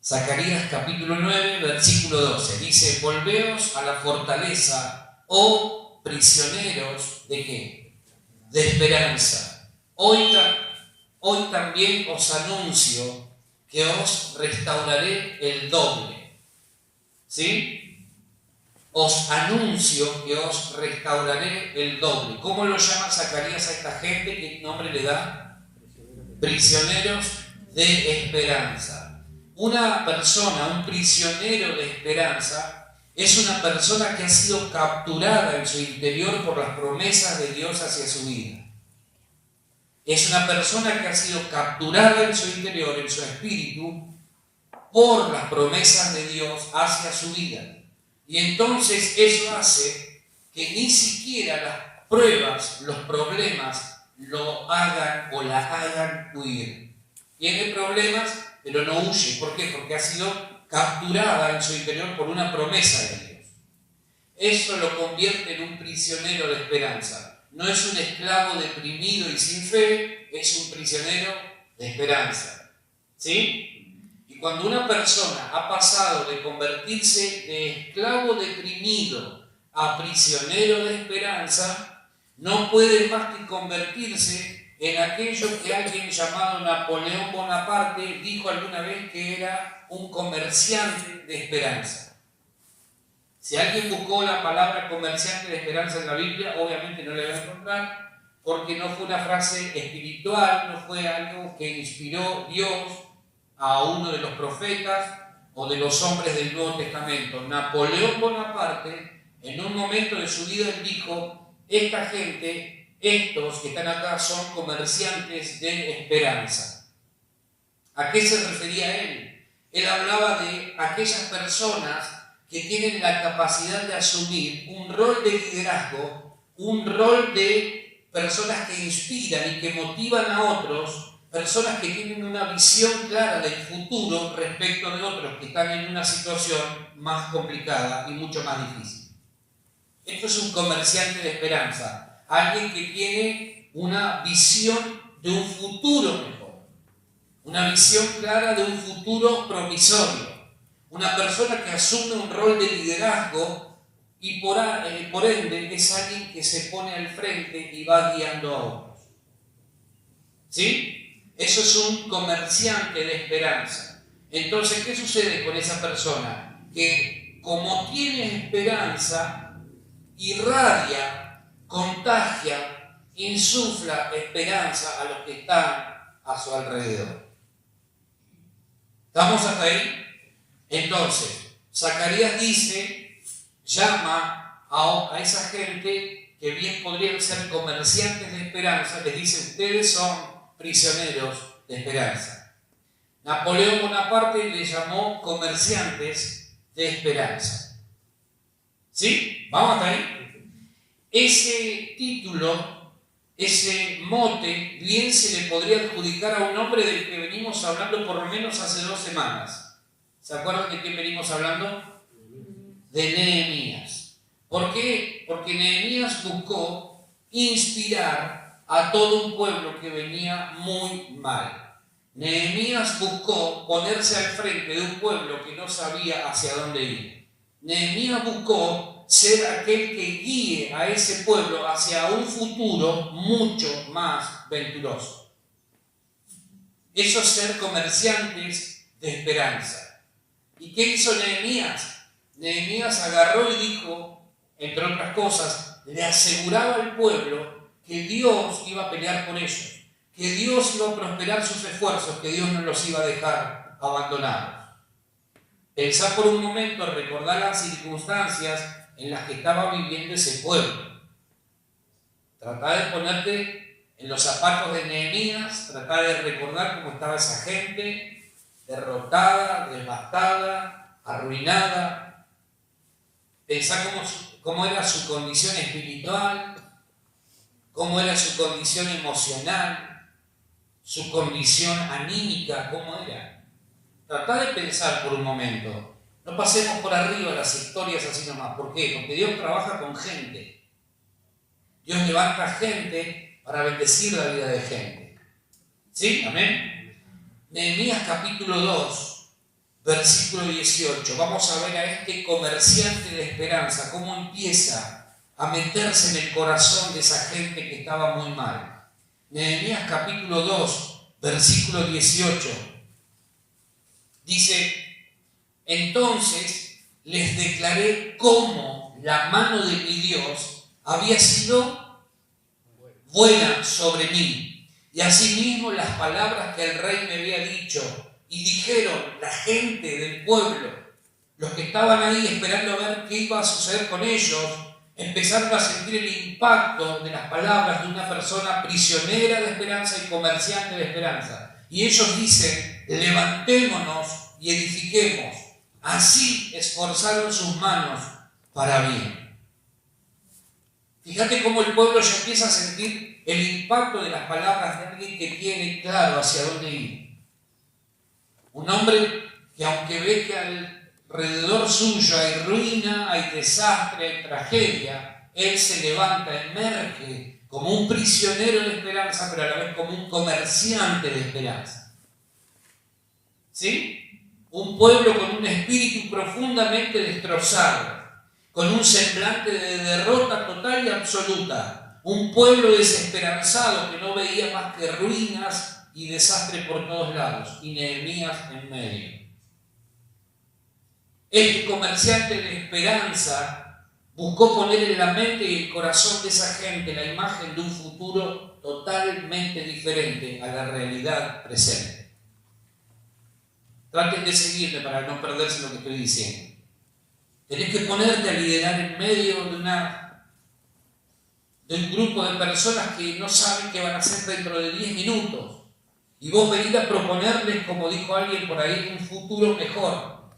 Zacarías capítulo 9, versículo 12. Dice: volveos a la fortaleza, oh prisioneros ¿de qué? De esperanza. Hoy también os anuncio que os restauraré el doble. ¿Sí? Os anuncio que os restauraré el doble. ¿Cómo lo llama Zacarías a esta gente? ¿Qué nombre le da? Prisioneros de esperanza. Una persona, un prisionero de esperanza, es una persona que ha sido capturada en su interior por las promesas de Dios hacia su vida. Es una persona que ha sido capturada en su interior, en su espíritu, por las promesas de Dios hacia su vida. Y entonces eso hace que ni siquiera las pruebas, los problemas, lo hagan o la hagan huir. Tiene problemas, pero no huye. ¿Por qué? Porque ha sido capturada en su interior por una promesa de Dios. Eso lo convierte en un prisionero de esperanza. No es un esclavo deprimido y sin fe, es un prisionero de esperanza. ¿Sí? Y cuando una persona ha pasado de convertirse de esclavo deprimido a prisionero de esperanza, no puede más que convertirse en aquello que alguien llamado Napoleón Bonaparte dijo alguna vez que era un comerciante de esperanza. Si alguien buscó la palabra comerciante de esperanza en la Biblia, obviamente no la va a encontrar, porque no fue una frase espiritual, no fue algo que inspiró Dios a uno de los profetas o de los hombres del Nuevo Testamento. Napoleón Bonaparte, en un momento de su vida, él dijo: esta gente, estos que están acá, son comerciantes de esperanza. ¿A qué se refería él? Él hablaba de aquellas personas que tienen la capacidad de asumir un rol de liderazgo, un rol de personas que inspiran y que motivan a otros, personas que tienen una visión clara del futuro respecto de otros que están en una situación más complicada y mucho más difícil. Esto es un comerciante de esperanza, alguien que tiene una visión de un futuro mejor, una visión clara de un futuro promisorio. Una persona que asume un rol de liderazgo y por ende es alguien que se pone al frente y va guiando a otros. ¿Sí? Eso es un comerciante de esperanza. Entonces, ¿qué sucede con esa persona? Que como tiene esperanza, irradia, contagia, insufla esperanza a los que están a su alrededor. ¿Estamos hasta ahí? Entonces, Zacarías dice, llama a esa gente que bien podrían ser comerciantes de esperanza, les dice: ustedes son prisioneros de esperanza. Napoleón Bonaparte le llamó comerciantes de esperanza. ¿Sí? ¿Vamos hasta ahí? Ese título, ese mote, bien se le podría adjudicar a un hombre del que venimos hablando por lo menos hace 2 semanas. ¿Se acuerdan de quién venimos hablando? De Nehemías. ¿Por qué? Porque Nehemías buscó inspirar a todo un pueblo que venía muy mal. Nehemías buscó ponerse al frente de un pueblo que no sabía hacia dónde ir. Nehemías buscó ser aquel que guíe a ese pueblo hacia un futuro mucho más venturoso. Eso es ser comerciantes de esperanza. ¿Y qué hizo Nehemías? Nehemías agarró y dijo, entre otras cosas, le aseguraba al pueblo que Dios iba a pelear por ellos, que Dios iba a prosperar sus esfuerzos, que Dios no los iba a dejar abandonados. Pensá por un momento, recordar las circunstancias en las que estaba viviendo ese pueblo. Tratá de ponerte en los zapatos de Nehemías, tratá de recordar cómo estaba esa gente, derrotada, devastada, arruinada. Pensá cómo era su condición espiritual, cómo era su condición emocional, su condición anímica, cómo era. Tratá de pensar por un momento. No pasemos por arriba las historias así nomás. ¿Por qué? Porque Dios trabaja con gente. Dios levanta gente para bendecir la vida de gente. ¿Sí? ¿Amén? Nehemías capítulo 2, versículo 18. Vamos a ver a este comerciante de esperanza, cómo empieza a meterse en el corazón de esa gente que estaba muy mal. Nehemías capítulo 2, versículo 18. Dice: entonces les declaré cómo la mano de mi Dios había sido buena sobre mí, y asimismo las palabras que el rey me había dicho. Y dijeron la gente del pueblo, los que estaban ahí esperando a ver qué iba a suceder con ellos, empezaron a sentir el impacto de las palabras de una persona prisionera de esperanza y comerciante de esperanza. Y ellos dicen: levantémonos y edifiquemos. Así esforzaron sus manos para bien. Fíjate cómo el pueblo ya empieza a sentir el impacto de las palabras de alguien que tiene claro hacia dónde ir. Un hombre que, aunque ve que alrededor suyo hay ruina, hay desastre, hay tragedia, él se levanta, emerge como un prisionero de esperanza, pero a la vez como un comerciante de esperanza. ¿Sí? Un pueblo con un espíritu profundamente destrozado, con un semblante de derrota total y absoluta. Un pueblo desesperanzado que no veía más que ruinas y desastre por todos lados, y Nehemías en medio. Este comerciante de esperanza buscó poner en la mente y el corazón de esa gente la imagen de un futuro totalmente diferente a la realidad presente. Traten de seguirme para no perderse lo que estoy diciendo. Tenés que ponerte a liderar en medio de un grupo de personas que no saben qué van a hacer dentro de 10 minutos. Y vos venís a proponerles, como dijo alguien por ahí, un futuro mejor.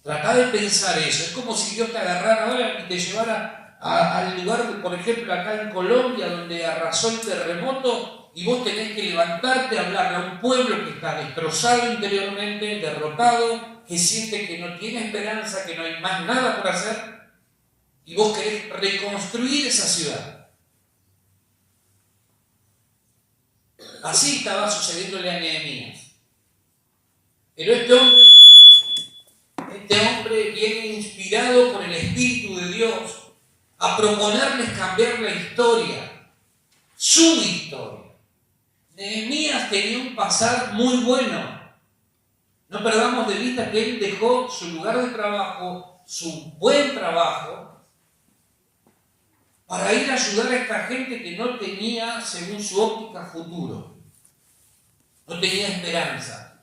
Tratá de pensar eso. Es como si Dios te agarrara ahora y te llevara al lugar, por ejemplo, acá en Colombia, donde arrasó el terremoto, y vos tenés que levantarte a hablarle a un pueblo que está destrozado interiormente, derrotado, que siente que no tiene esperanza, que no hay más nada por hacer, y vos querés reconstruir esa ciudad. Así estaba sucediéndole a Nehemías. Pero este hombre viene inspirado por el Espíritu de Dios a proponerles cambiar la historia, su historia. Nehemías tenía un pasar muy bueno. No perdamos de vista que él dejó su lugar de trabajo, su buen trabajo, para ir a ayudar a esta gente que no tenía, según su óptica, futuro. No tenía esperanza.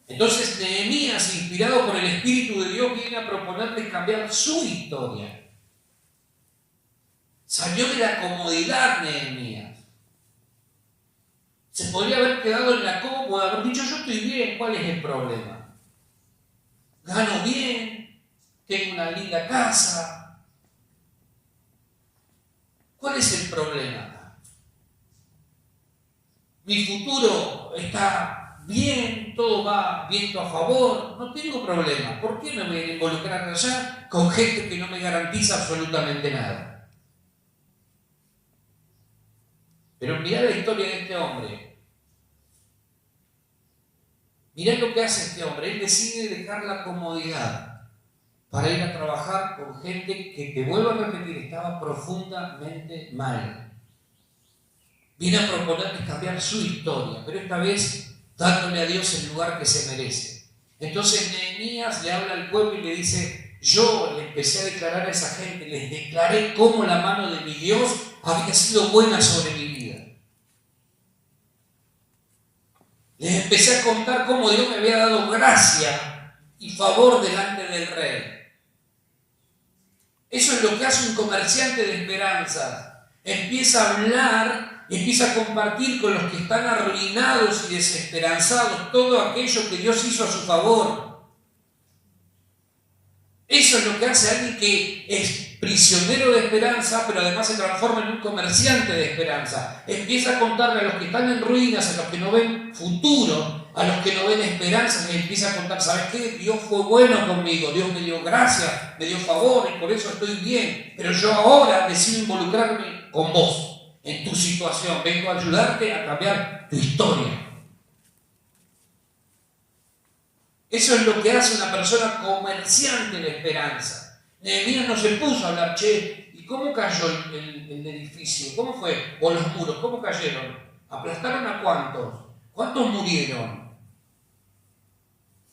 Entonces Nehemías, inspirado por el Espíritu de Dios, viene a proponerles cambiar su historia. Salió de la comodidad Nehemías. Se podría haber quedado en la cómoda, haber dicho: yo estoy bien, ¿cuál es el problema? Gano bien, tengo una linda casa. ¿Cuál es el problema? Mi futuro está bien, todo va viento a favor, no tengo problema. ¿Por qué me voy a involucrar allá con gente que no me garantiza absolutamente nada? Pero mirá la historia de este hombre. Mirá lo que hace este hombre. Él decide dejar la comodidad para ir a trabajar con gente que, te vuelvo a repetir, estaba profundamente mal. Viene a proponerles cambiar su historia, pero esta vez dándole a Dios el lugar que se merece. Entonces Nehemías le habla al pueblo y le dice: yo le empecé a declarar a esa gente, les declaré cómo la mano de mi Dios había sido buena sobre mi vida. Les empecé a contar cómo Dios me había dado gracia y favor delante del rey. Eso es lo que hace un comerciante de esperanza. Empieza a hablar, empieza a compartir con los que están arruinados y desesperanzados todo aquello que Dios hizo a su favor. Eso es lo que hace alguien que es prisionero de esperanza, pero además se transforma en un comerciante de esperanza. Empieza a contarle a los que están en ruinas, a los que no ven futuro, a los que no ven esperanza, y empieza a contar: ¿sabes qué? Dios fue bueno conmigo, Dios me dio gracia, me dio favor, y por eso estoy bien, pero yo ahora decido involucrarme con vos. en tu situación, vengo a ayudarte a cambiar tu historia. Eso es lo que hace una persona comerciante de esperanza. Nehemías no se puso a hablar, che, ¿y cómo cayó el edificio? ¿Cómo fue? O los muros, ¿cómo cayeron? ¿Aplastaron a cuántos? ¿Cuántos murieron?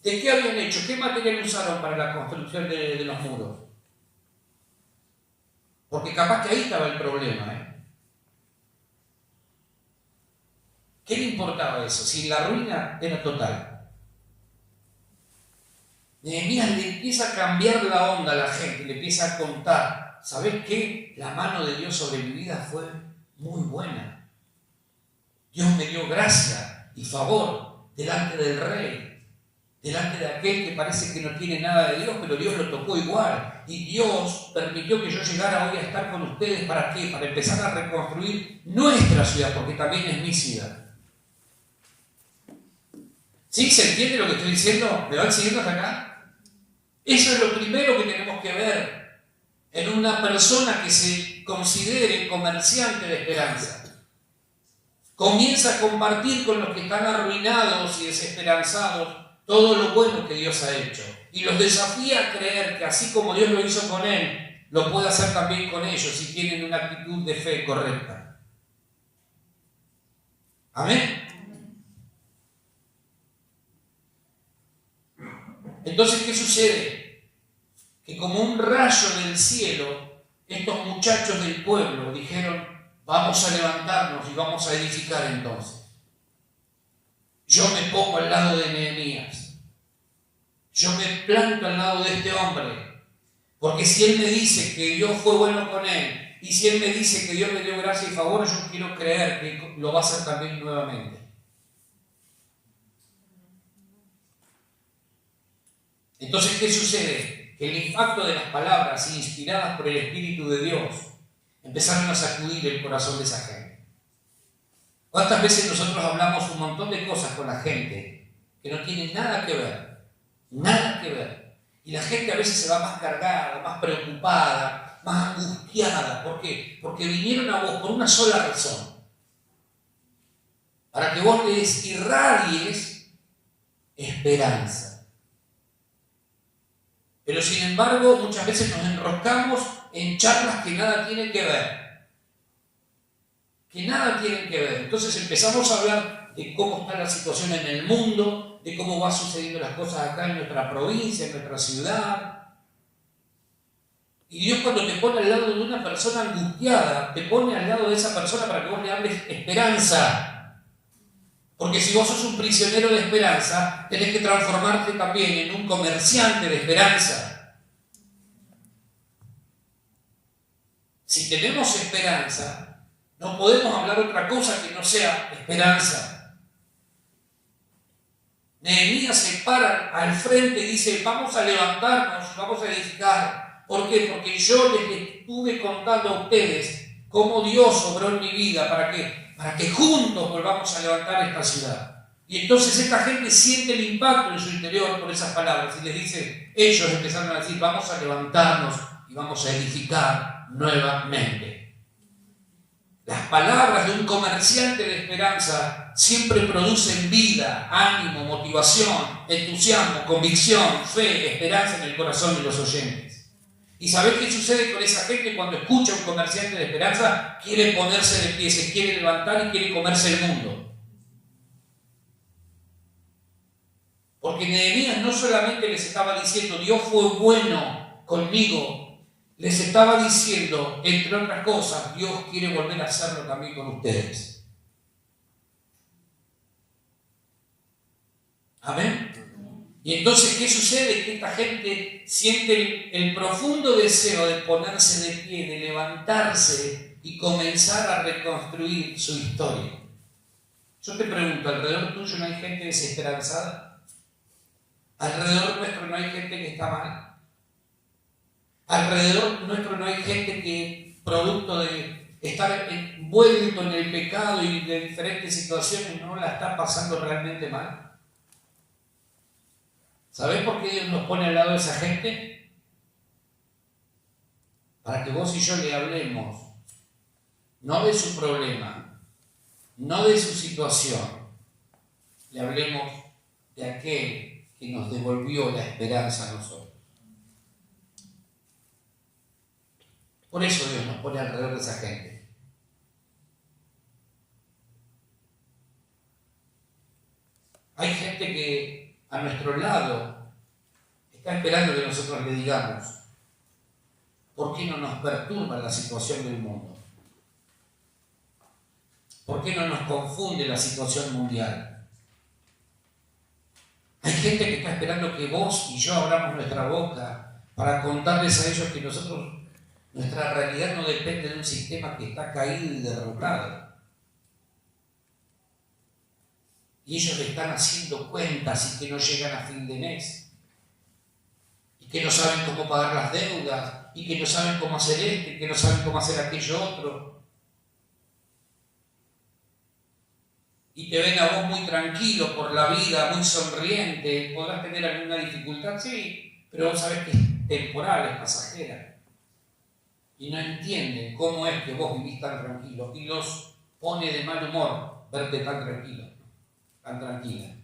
¿De qué habían hecho? ¿Qué material usaron para la construcción de los muros? Porque capaz que ahí estaba el problema, ¿eh? ¿Qué le importaba eso? Si la ruina era total. Nehemías le empieza a cambiar la onda a la gente, le empieza a contar, ¿sabés qué? La mano de Dios sobre mi vida fue muy buena. Dios me dio gracia y favor delante del rey, delante de aquel que parece que no tiene nada de Dios, pero Dios lo tocó igual. Y Dios permitió que yo llegara hoy a estar con ustedes, ¿para qué? Para empezar a reconstruir nuestra ciudad, porque también es mi ciudad. ¿Sí? ¿Se entiende lo que estoy diciendo? ¿Me van siguiendo hasta acá? Eso es lo primero que tenemos que ver en una persona que se considere comerciante de esperanza. Comienza a compartir con los que están arruinados y desesperanzados todo lo bueno que Dios ha hecho. Y los desafía a creer que así como Dios lo hizo con él, lo puede hacer también con ellos si tienen una actitud de fe correcta. Amén. Entonces, ¿qué sucede? Que como un rayo del cielo, estos muchachos del pueblo dijeron, vamos a levantarnos y vamos a edificar entonces. Yo me pongo al lado de Nehemías. Yo me planto al lado de este hombre. Porque si él me dice que Dios fue bueno con él, y si él me dice que Dios le dio gracia y favor, yo quiero creer que lo va a hacer también nuevamente. Entonces, ¿qué sucede? Que el impacto de las palabras inspiradas por el Espíritu de Dios empezaron a sacudir el corazón de esa gente. ¿Cuántas veces nosotros hablamos un montón de cosas con la gente que no tienen nada que ver? Nada que ver. Y la gente a veces se va más cargada, más preocupada, más angustiada. ¿Por qué? Porque vinieron a vos por una sola razón. Para que vos les irradies esperanza. Pero sin embargo, muchas veces nos enroscamos en charlas que nada tienen que ver. Que nada tienen que ver. Entonces empezamos a hablar de cómo está la situación en el mundo, de cómo van sucediendo las cosas acá en nuestra provincia, en nuestra ciudad. Y Dios, cuando te pone al lado de una persona angustiada, te pone al lado de esa persona para que vos le hables esperanza. Porque si vos sos un prisionero de esperanza, tenés que transformarte también en un comerciante de esperanza. Si tenemos esperanza, no podemos hablar otra cosa que no sea esperanza. Nehemías se para al frente y dice, vamos a levantarnos, vamos a edificar. ¿Por qué? Porque yo les estuve contando a ustedes cómo Dios obró en mi vida. ¿Para qué? Para que juntos volvamos a levantar esta ciudad. Y entonces esta gente siente el impacto en su interior por esas palabras y les dice, ellos empezaron a decir, vamos a levantarnos y vamos a edificar nuevamente. Las palabras de un comerciante de esperanza siempre producen vida, ánimo, motivación, entusiasmo, convicción, fe, esperanza en el corazón de los oyentes. ¿Y sabés qué sucede con esa gente cuando escucha a un comerciante de esperanza? Quiere ponerse de pie, se quiere levantar y quiere comerse el mundo. Porque Nehemías no solamente les estaba diciendo, Dios fue bueno conmigo, les estaba diciendo, entre otras cosas, Dios quiere volver a hacerlo también con ustedes. ¿Amén? Y entonces, ¿qué sucede? Que esta gente siente el profundo deseo de ponerse de pie, de levantarse y comenzar a reconstruir su historia. Yo te pregunto, ¿alrededor tuyo no hay gente desesperanzada? ¿Alrededor nuestro no hay gente que está mal? ¿Alrededor nuestro no hay gente que, producto de estar envuelto en el pecado y de diferentes situaciones, no la está pasando realmente mal? ¿Sabés por qué Dios nos pone al lado de esa gente? Para que vos y yo le hablemos no de su problema, no de su situación, le hablemos de aquel que nos devolvió la esperanza a nosotros. Por eso Dios nos pone alrededor de esa gente. Hay gente que a nuestro lado está esperando que nosotros le digamos: ¿por qué no nos perturba la situación del mundo? ¿Por qué no nos confunde la situación mundial? Hay gente que está esperando que vos y yo abramos nuestra boca para contarles a ellos que nuestra realidad no depende de un sistema que está caído y derrotado. Y ellos le están haciendo cuentas y que no llegan a fin de mes. Y que no saben cómo pagar las deudas. Y que no saben cómo hacer esto. Y que no saben cómo hacer aquello otro. Y te ven a vos muy tranquilo por la vida, muy sonriente. ¿Podrás tener alguna dificultad? Sí. Pero vos sabés que es temporal, es pasajera. Y no entienden cómo es que vos vivís tan tranquilo. Y los pone de mal humor verte tan tranquilo. Tan tranquila.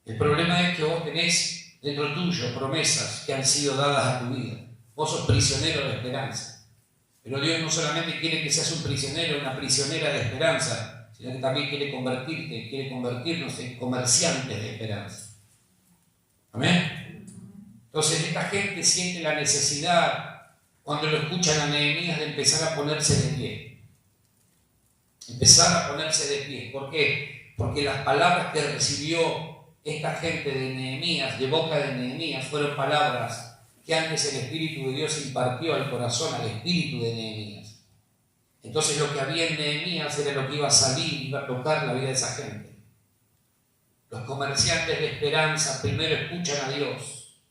El problema es que vos tenés dentro tuyo promesas que han sido dadas a tu vida. Vos sos prisionero de esperanza. Pero Dios no solamente quiere que seas un prisionero, una prisionera de esperanza, sino que también quiere convertirnos en comerciantes de esperanza. ¿Amén? Entonces esta gente siente la necesidad, cuando lo escuchan a Nehemías, de empezar a ponerse de pie. Empezar a ponerse de pie. ¿Por qué? Porque las palabras que recibió esta gente de Nehemías, de boca de Nehemías, fueron palabras que antes el Espíritu de Dios impartió al corazón, al espíritu de Nehemías. Entonces lo que había en Nehemías era lo que iba a salir, iba a tocar la vida de esa gente. Los comerciantes de esperanza primero escuchan a Dios,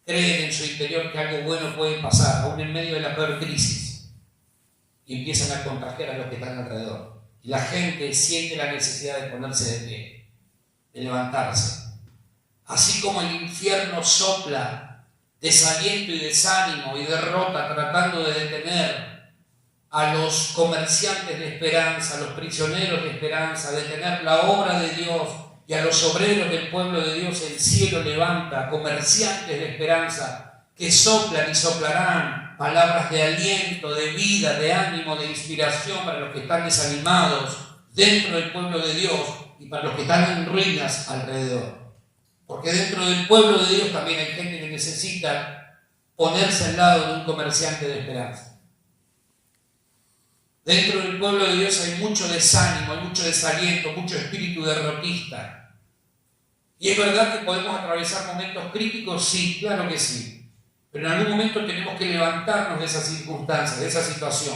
creen en su interior que algo bueno puede pasar, aún en medio de la peor crisis, y empiezan a contagiar a los que están alrededor. Y la gente siente la necesidad de ponerse de pie, de levantarse. Así como el infierno sopla desaliento y desánimo y derrota tratando de detener a los comerciantes de esperanza, a los prisioneros de esperanza, detener la obra de Dios y a los obreros del pueblo de Dios, el cielo levanta comerciantes de esperanza que soplan y soplarán palabras de aliento, de vida, de ánimo, de inspiración para los que están desanimados dentro del pueblo de Dios y para los que están en ruinas alrededor. Porque dentro del pueblo de Dios también hay gente que necesita ponerse al lado de un comerciante de esperanza. Dentro del pueblo de Dios hay mucho desánimo, hay mucho desaliento, mucho espíritu derrotista. ¿Y es verdad que podemos atravesar momentos críticos? Sí, claro que sí. Pero en algún momento tenemos que levantarnos de esa circunstancia, de esa situación.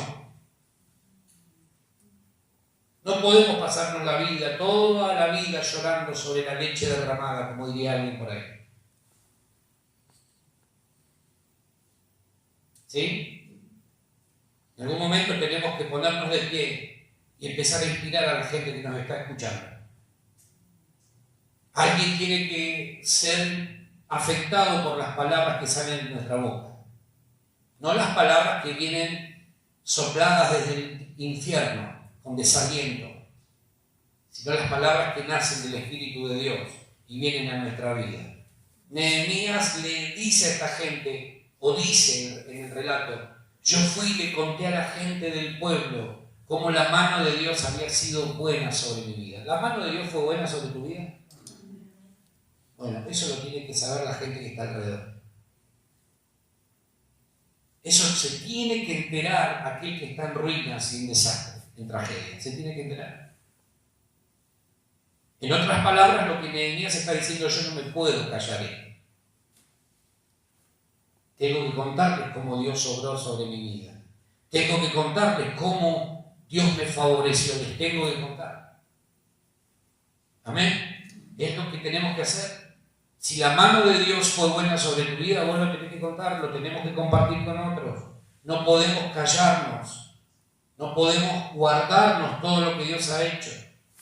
No podemos pasarnos la vida, toda la vida llorando sobre la leche derramada, como diría alguien por ahí. ¿Sí? En algún momento tenemos que ponernos de pie y empezar a inspirar a la gente que nos está escuchando. Alguien tiene que ser afectado por las palabras que salen de nuestra boca. No las palabras que vienen sopladas desde el infierno, con desaliento, sino las palabras que nacen del Espíritu de Dios y vienen a nuestra vida. Nehemías le dice a esta gente, o dice en el relato: yo fui y le conté a la gente del pueblo cómo la mano de Dios había sido buena sobre mi vida. ¿La mano de Dios fue buena sobre tu vida? Bueno, eso lo tiene que saber la gente que está alrededor. Eso se tiene que enterar aquel que está en ruinas y en desastre, en tragedia. Se tiene que enterar. En otras palabras, lo que Nehemías está diciendo: yo no me puedo callar esto. Tengo que contarles cómo Dios obró sobre mi vida. Tengo que contarles cómo Dios me favoreció. Les tengo que contar. Amén. Es lo que tenemos que hacer. Si la mano de Dios fue buena sobre tu vida, vos lo tenés que contar, lo tenemos que compartir con otros. No podemos callarnos, no podemos guardarnos todo lo que Dios ha hecho.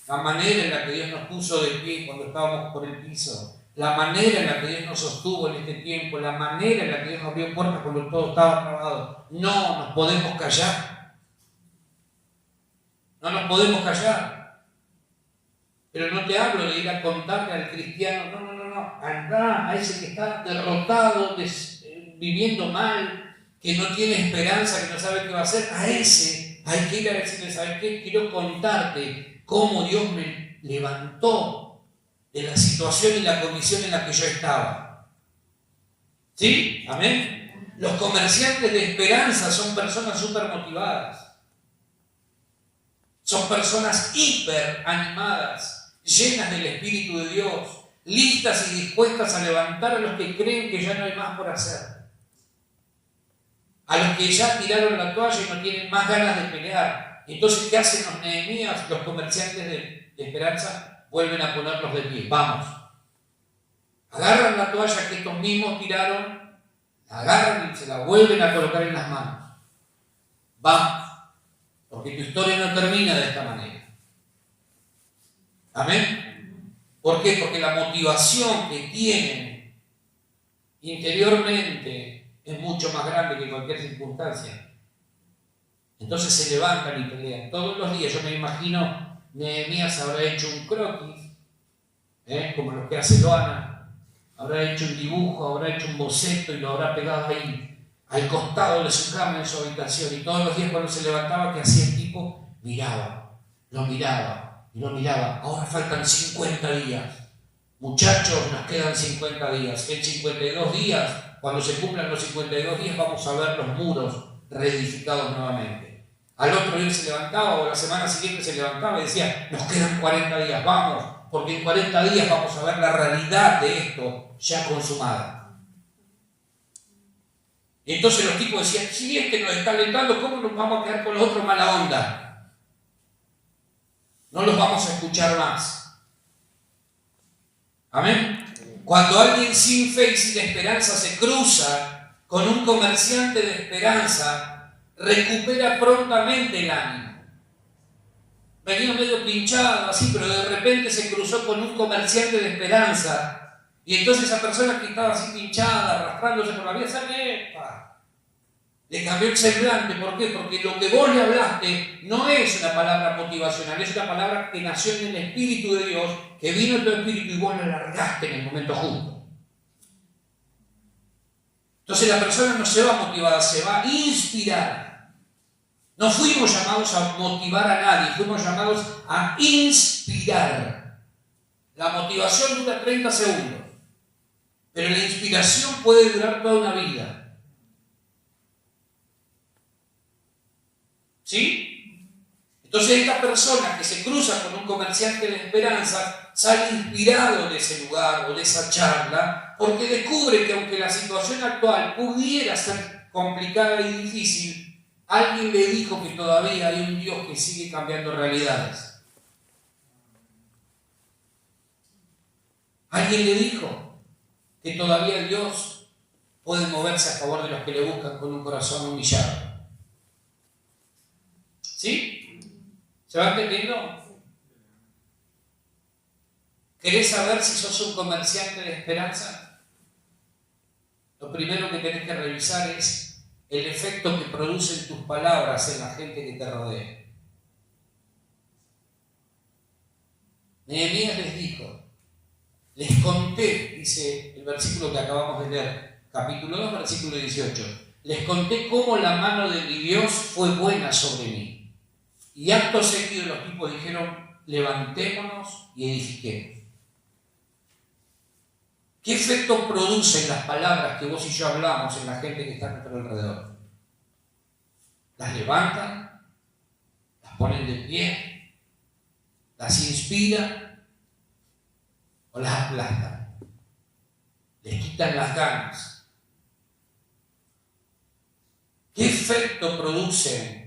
La manera en la que Dios nos puso de pie cuando estábamos por el piso, la manera en la que Dios nos sostuvo en este tiempo, la manera en la que Dios nos abrió puertas cuando todo estaba trabado. No nos podemos callar. No nos podemos callar. Pero no te hablo de ir a contarle al cristiano, no. Andá a ese que está derrotado, viviendo mal, que no tiene esperanza, que no sabe qué va a hacer. A ese hay que ir a decirle, ¿sabes qué? Quiero contarte cómo Dios me levantó de la situación y la condición en la que yo estaba. ¿Sí? Amén. Los comerciantes de esperanza son personas súper motivadas. Son personas hiper animadas, llenas del Espíritu de Dios, listas y dispuestas a levantar a los que creen que ya no hay más por hacer. A los que ya tiraron la toalla y no tienen más ganas de pelear. Entonces, ¿qué hacen los Nehemías, los comerciantes de esperanza? Vuelven a ponerlos de pie. Vamos. Agarran la toalla que estos mismos tiraron, la agarran y se la vuelven a colocar en las manos. Vamos. Porque tu historia no termina de esta manera. ¿Amén? ¿Por qué? Porque la motivación que tienen interiormente es mucho más grande que cualquier circunstancia. Entonces se levantan y pelean. Todos los días, yo me imagino, Nehemías habrá hecho un croquis, como los que hace Loana, habrá hecho un dibujo, habrá hecho un boceto y lo habrá pegado ahí al costado de su cama en su habitación, y todos los días cuando se levantaba, ¿qué hacía el tipo? Lo miraba. Ahora faltan 50 días. Muchachos, nos quedan 50 días. En 52 días, cuando se cumplan los 52 días, vamos a ver los muros reedificados nuevamente. Al otro día se levantaba, o la semana siguiente se levantaba y decía, nos quedan 40 días, vamos, porque en 40 días vamos a ver la realidad de esto ya consumada. Y entonces los tipos decían, si este nos está alentando, ¿cómo nos vamos a quedar con los otros mala onda? No los vamos a escuchar más. ¿Amén? Cuando alguien sin fe y sin esperanza se cruza con un comerciante de esperanza, recupera prontamente el ánimo. Venía medio pinchado así, pero de repente se cruzó con un comerciante de esperanza. Y entonces esa persona que estaba así pinchada, arrastrándose por la vida, ¿sabe? Le cambió el semblante. ¿Por qué? Porque lo que vos le hablaste no es una palabra motivacional, es una palabra que nació en el Espíritu de Dios, que vino en tu espíritu y vos la largaste en el momento justo. Entonces la persona no se va motivada, se va a inspirar. No fuimos llamados a motivar a nadie, fuimos llamados a inspirar. La motivación dura 30 segundos. Pero la inspiración puede durar toda una vida. ¿Sí? Entonces esta persona que se cruza con un comerciante de esperanza sale inspirado de ese lugar o de esa charla, porque descubre que aunque la situación actual pudiera ser complicada y difícil, alguien le dijo que todavía hay un Dios que sigue cambiando realidades. Alguien le dijo que todavía Dios puede moverse a favor de los que le buscan con un corazón humillado. ¿Sí? ¿Se va entendiendo? ¿Querés saber si sos un comerciante de esperanza? Lo primero que tenés que revisar es el efecto que producen tus palabras en la gente que te rodea. Nehemías les dijo, les conté, dice el versículo que acabamos de leer, capítulo 2, versículo 18, les conté cómo la mano de mi Dios fue buena sobre mí. Y acto seguido los tipos dijeron, levantémonos y edifiquemos. ¿Qué efecto producen las palabras que vos y yo hablamos en la gente que está a nuestro alrededor? ¿Las levantan? ¿Las ponen de pie? ¿Las inspiran? ¿O las aplastan? ¿Les quitan las ganas? ¿Qué efecto producen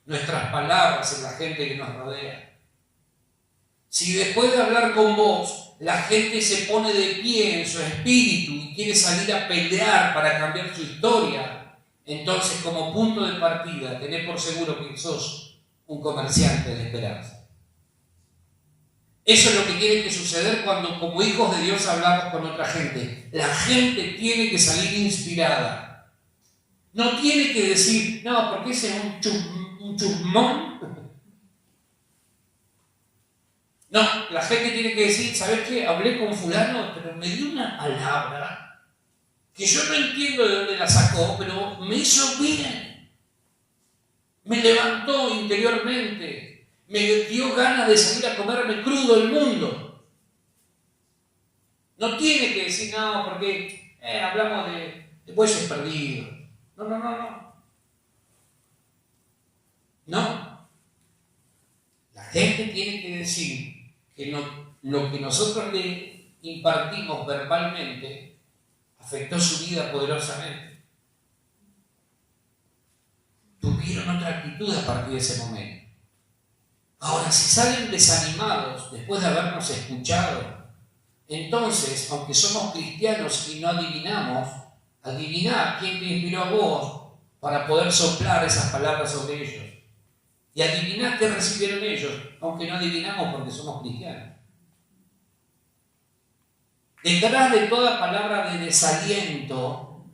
nuestras palabras en la gente que nos rodea? Si después de hablar con vos, la gente se pone de pie en su espíritu y quiere salir a pelear para cambiar su historia, entonces como punto de partida, tenés por seguro que sos un comerciante de esperanza. Eso es lo que tiene que suceder cuando como hijos de Dios hablamos con otra gente. La gente tiene que salir inspirada. No tiene que decir, no, porque ese es un chusmón. No, la gente tiene que decir, ¿sabes qué? Hablé con fulano, pero me dio una palabra que yo no entiendo de dónde la sacó, pero me hizo bien. Me levantó interiormente. Me dio ganas de salir a comerme crudo el mundo. No tiene que decir no, porque hablamos de bueyes perdidos. No. No. La gente tiene que decir que lo que nosotros le impartimos verbalmente afectó su vida poderosamente. Tuvieron otra actitud a partir de ese momento. Ahora, si salen desanimados después de habernos escuchado, entonces, aunque somos cristianos y no adivinamos, adiviná quién te inspiró a vos para poder soplar esas palabras sobre ellos. Y adiviná qué recibieron ellos, aunque no adivinamos porque somos cristianos. Detrás de toda palabra de desaliento,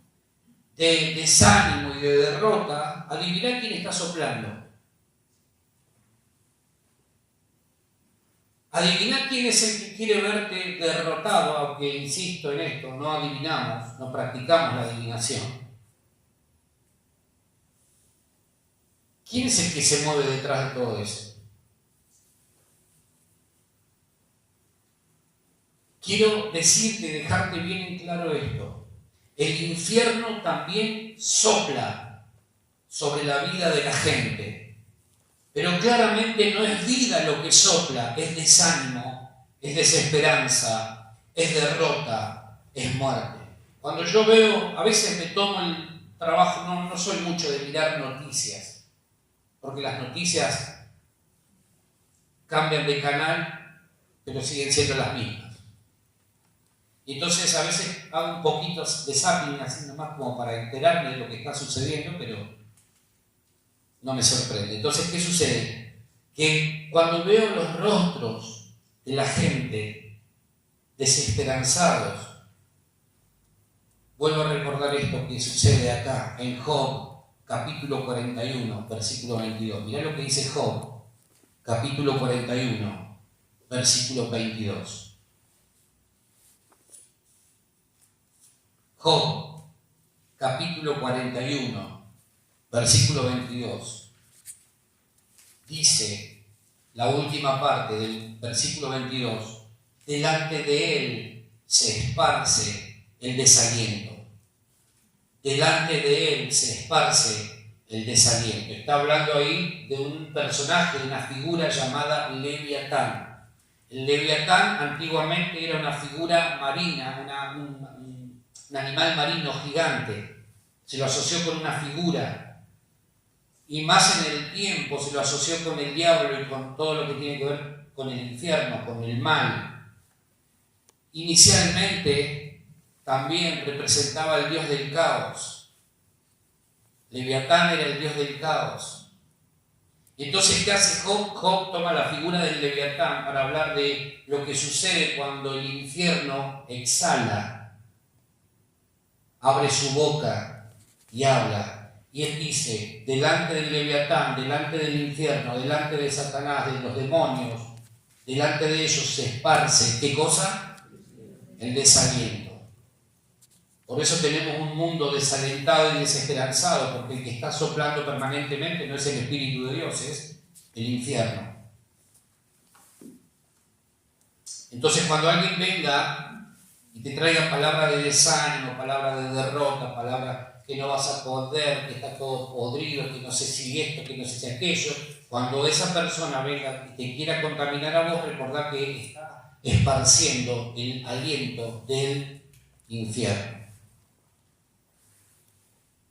de desánimo y de derrota, adiviná quién está soplando. Adiviná quién es el que quiere verte derrotado, aunque insisto en esto, no adivinamos, no practicamos la adivinación. ¿Quién es el que se mueve detrás de todo eso? Quiero decirte, dejarte bien en claro esto. El infierno también sopla sobre la vida de la gente. Pero claramente no es vida lo que sopla, es desánimo, es desesperanza, es derrota, es muerte. Cuando yo veo, a veces me tomo el trabajo, no soy mucho de mirar noticias, porque las noticias cambian de canal, pero siguen siendo las mismas. Y entonces a veces hago un poquito de zapping, así nomás como para enterarme de lo que está sucediendo, pero no me sorprende. Entonces, ¿qué sucede? Que cuando veo los rostros de la gente desesperanzados, vuelvo a recordar esto que sucede acá en Job, capítulo 41, versículo 22. Mirá lo que dice Job, capítulo 41, versículo 22. Job, capítulo 41, versículo 22. Dice la última parte del versículo 22, delante de él se esparce el desaliento. Delante de él se esparce el desaliento. Está hablando ahí de un personaje, de una figura llamada Leviatán. El Leviatán antiguamente era una figura marina, un animal marino gigante. Se lo asoció con una figura. Y más en el tiempo se lo asoció con el diablo y con todo lo que tiene que ver con el infierno, con el mal. Inicialmente también representaba al dios del caos. Leviatán era el dios del caos. Entonces, ¿qué hace Job? Job toma la figura del Leviatán para hablar de lo que sucede cuando el infierno exhala, abre su boca y habla. Y él dice, delante del Leviatán, delante del infierno, delante de Satanás, de los demonios, delante de ellos se esparce, ¿qué cosa? El desaliento. Por eso tenemos un mundo desalentado y desesperanzado, porque el que está soplando permanentemente no es el Espíritu de Dios, es el infierno. Entonces, cuando alguien venga y te traiga palabras de desánimo, palabras de derrota, palabras que no vas a poder, que está todo podrido, que no sé si esto, que no sé si aquello, cuando esa persona venga y te quiera contaminar a vos, recordá que está esparciendo el aliento del infierno.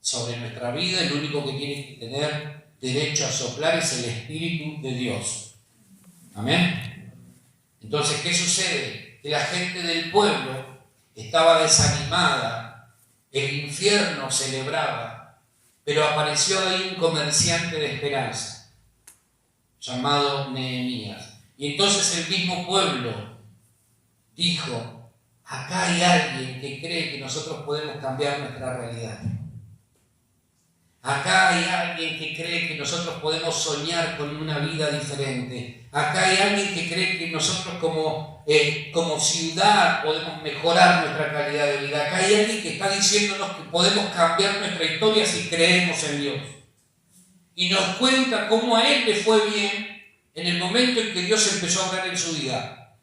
Sobre nuestra vida, el único que tiene que tener derecho a soplar es el Espíritu de Dios. Amén. Entonces, ¿qué sucede? Que la gente del pueblo estaba desanimada, el infierno celebraba, pero apareció ahí un comerciante de esperanza, llamado Nehemías. Y entonces el mismo pueblo dijo, acá hay alguien que cree que nosotros podemos cambiar nuestra realidad. Acá hay alguien que cree que nosotros podemos soñar con una vida diferente. Acá hay alguien que cree que nosotros como ciudad podemos mejorar nuestra calidad de vida. Acá hay alguien que está diciéndonos que podemos cambiar nuestra historia si creemos en Dios. Y nos cuenta cómo a él le fue bien en el momento en que Dios empezó a obrar en su vida.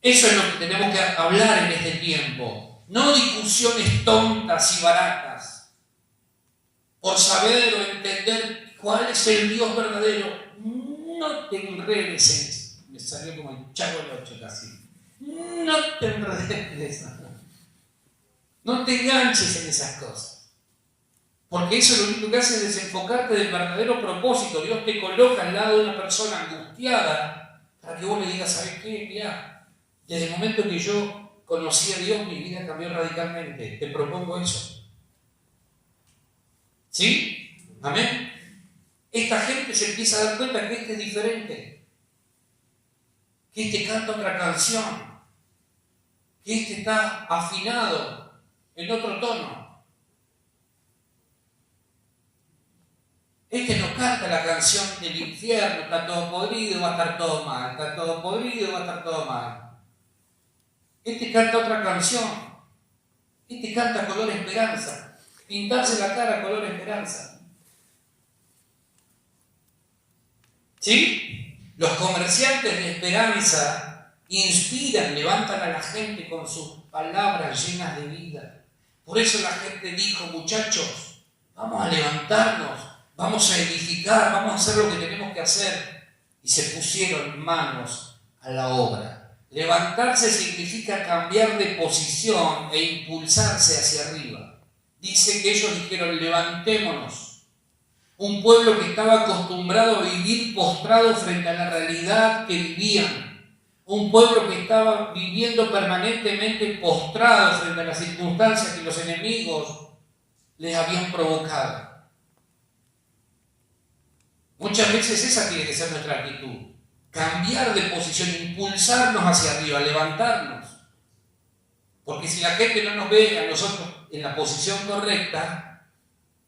Eso es lo que tenemos que hablar en este tiempo. No discusiones tontas y baratas por saber o entender cuál es el Dios verdadero. No te enredes en eso. Me salió como el Chavo del Ocho casi. No te enredes en eso. No te enganches en esas cosas. Porque eso lo único que hace es desenfocarte del verdadero propósito. Dios te coloca al lado de una persona angustiada para que vos le digas, ¿sabes qué? Mirá, desde el momento que yo conocí a Dios, mi vida cambió radicalmente. Te propongo eso. ¿Sí? ¿Amén? Esta gente se empieza a dar cuenta que este es diferente. Que este canta otra canción. Que este está afinado en otro tono. Este no canta la canción del infierno, está todo podrido, va a estar todo mal. Está todo podrido, va a estar todo mal. Este canta otra canción. Este canta color esperanza. Pintarse la cara color esperanza. ¿Sí? Los comerciantes de esperanza inspiran, levantan a la gente con sus palabras llenas de vida. Por eso la gente dijo, muchachos, vamos a levantarnos, vamos a edificar, vamos a hacer lo que tenemos que hacer. Y se pusieron manos a la obra. Levantarse significa cambiar de posición e impulsarse hacia arriba. Dice que ellos dijeron, levantémonos. Un pueblo que estaba acostumbrado a vivir postrado frente a la realidad que vivían. Un pueblo que estaba viviendo permanentemente postrado frente a las circunstancias que los enemigos les habían provocado. Muchas veces esa tiene que ser nuestra actitud. Cambiar de posición, impulsarnos hacia arriba, levantarnos. Porque si la gente no nos ve a nosotros en la posición correcta,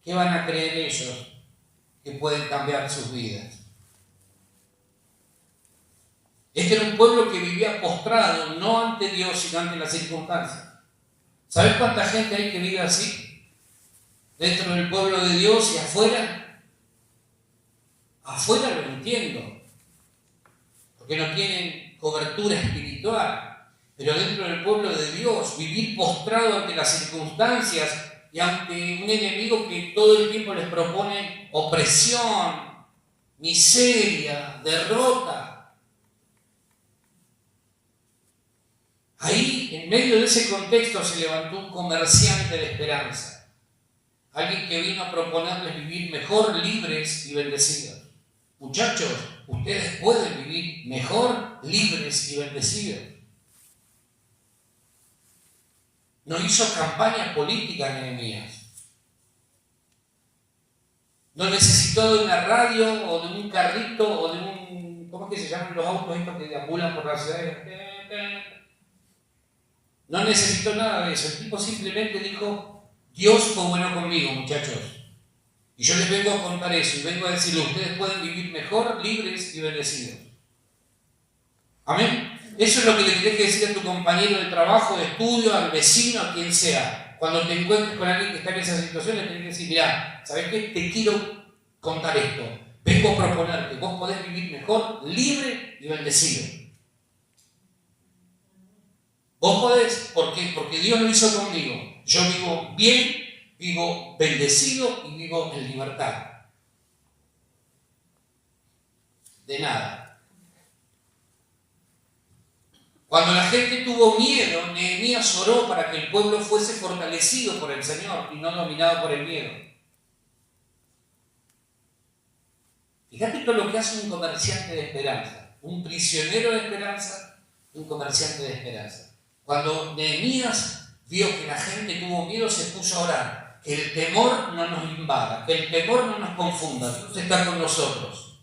¿qué van a creer ellos que pueden cambiar sus vidas? Este era un pueblo que vivía postrado, no ante Dios, sino ante las circunstancias. ¿Sabes cuánta gente hay que vive así? Dentro del pueblo de Dios y afuera. Afuera lo entiendo. Que no tienen cobertura espiritual, pero dentro del pueblo de Dios, vivir postrado ante las circunstancias y ante un enemigo que todo el tiempo les propone opresión, miseria, derrota. Ahí, en medio de ese contexto, se levantó un comerciante de esperanza, alguien que vino a proponerles vivir mejor, libres y bendecidos. Muchachos, ustedes pueden vivir mejor, libres y bendecidos. No hizo campaña política Nehemías. No necesitó de una radio o de un carrito o de un... ¿Cómo es que se llaman los autos estos que deambulan por la ciudad? No necesitó nada de eso. El tipo simplemente dijo, Dios fue bueno conmigo, muchachos. Y yo les vengo a contar eso y vengo a decirles, ustedes pueden vivir mejor, libres y bendecidos. Amén. Eso es lo que le tienes que decir a tu compañero de trabajo, de estudio, al vecino, a quien sea. Cuando te encuentres con alguien que está en esa situación, le tienes que decir, mirá, ¿sabes qué? Te quiero contar esto. Vengo a proponerte, vos podés vivir mejor, libre y bendecido. Vos podés, ¿por qué? Porque Dios lo hizo conmigo. Yo vivo bien, vivo bendecido y vivo en libertad. De nada. Cuando la gente tuvo miedo, Nehemías oró para que el pueblo fuese fortalecido por el Señor y no dominado por el miedo. Fíjate todo lo que hace un comerciante de esperanza, un prisionero de esperanza, un comerciante de esperanza. Cuando Nehemías vio que la gente tuvo miedo, se puso a orar. Que el temor no nos invada, que el temor no nos confunda. Dios está con nosotros.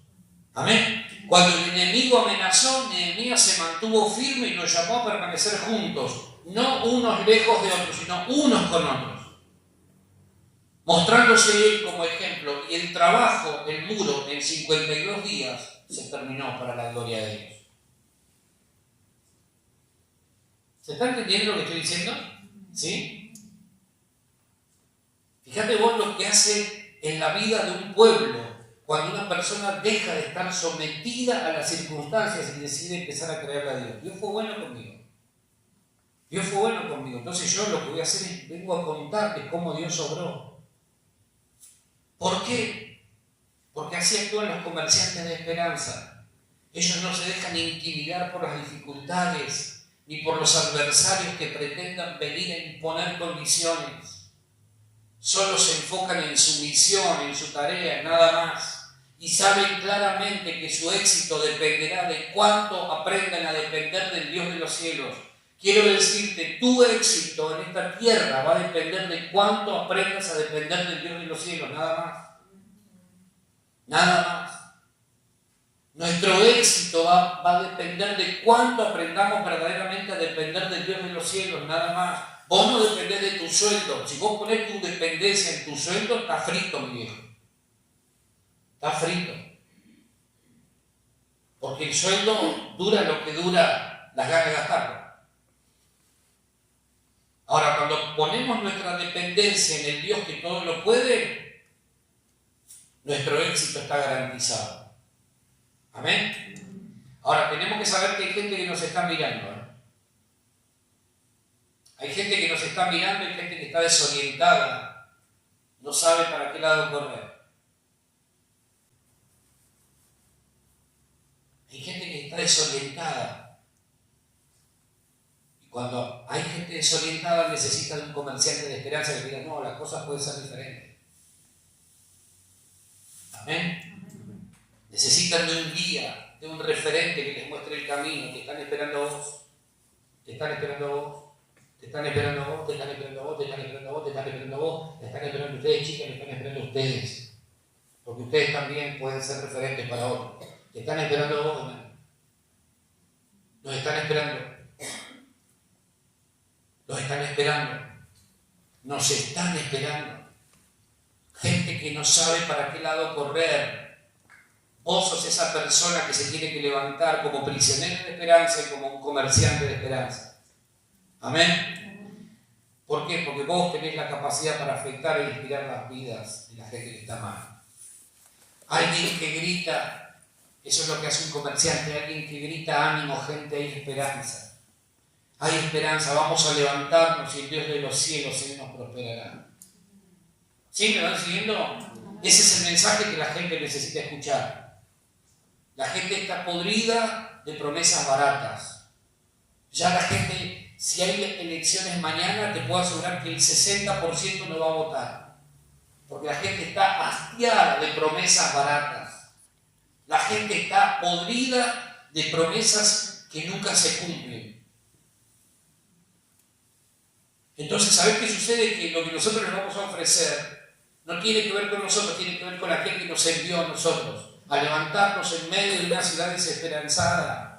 Amén. Cuando el enemigo amenazó, Nehemías se mantuvo firme y nos llamó a permanecer juntos. No unos lejos de otros, sino unos con otros. mostrándose él como ejemplo, y el trabajo, el muro, en 52 días se terminó para la gloria de Dios. ¿Se está entendiendo lo que estoy diciendo? ¿Sí? Fíjate vos lo que hace en la vida de un pueblo cuando una persona deja de estar sometida a las circunstancias y decide empezar a creerle a Dios. Dios fue bueno conmigo. Dios fue bueno conmigo. Entonces yo lo que voy a hacer es, vengo a contarles cómo Dios obró. ¿Por qué? Porque así actúan los comerciantes de esperanza. Ellos no se dejan intimidar por las dificultades ni por los adversarios que pretendan venir a imponer condiciones. Solo se enfocan en su misión, en su tarea, nada más. Y saben claramente que su éxito dependerá de cuánto aprendan a depender del Dios de los cielos. Quiero decirte, tu éxito en esta tierra va a depender de cuánto aprendas a depender del Dios de los cielos, nada más. Nada más. Nuestro éxito va a depender de cuánto aprendamos verdaderamente a depender del Dios de los cielos, nada más. Vos no dependés de tu sueldo. Si vos ponés tu dependencia en tu sueldo, está frito, mi viejo. Está frito. Porque el sueldo dura lo que dura las ganas de gastarlo. Ahora, cuando ponemos nuestra dependencia en el Dios que todo lo puede, nuestro éxito está garantizado. ¿Amén? Ahora, tenemos que saber que hay gente que nos está mirando. Hay gente que nos está mirando, hay gente que está desorientada, no sabe para qué lado correr. Hay gente que está desorientada. Y cuando hay gente desorientada, necesita de un comerciante de esperanza que diga, no, las cosas pueden ser diferentes. Amén. Necesitan de un guía, de un referente que les muestre el camino. Te están esperando a vos. Te están esperando a vos. Te están esperando a vos, te están esperando a vos, te están esperando a vos, te están esperando a vos, te están esperando a ustedes, chicas, te están esperando a ustedes. Porque ustedes también pueden ser referentes para otros. Te están esperando a vos, hermano. Los están esperando. Los están esperando. Nos están esperando. Gente que no sabe para qué lado correr. Vos sos esa persona que se tiene que levantar como prisionero de esperanza y como un comerciante de esperanza. Amén. ¿Por qué? Porque vos tenés la capacidad para afectar e inspirar las vidas de la gente que está mal. Alguien que grita, eso es lo que hace un comerciante, alguien que grita ánimo, gente, hay esperanza. Hay esperanza, vamos a levantarnos y el Dios de los cielos Él nos prosperará. ¿Sí? ¿Me van siguiendo? Ese es el mensaje que la gente necesita escuchar. La gente está podrida de promesas baratas. Ya la gente... Si hay elecciones mañana, te puedo asegurar que el 60% no va a votar. Porque la gente está hastiada de promesas baratas. La gente está podrida de promesas que nunca se cumplen. Entonces, ¿sabés qué sucede? Que lo que nosotros les vamos a ofrecer no tiene que ver con nosotros, tiene que ver con aquel que nos envió a nosotros. A levantarnos en medio de una ciudad desesperanzada.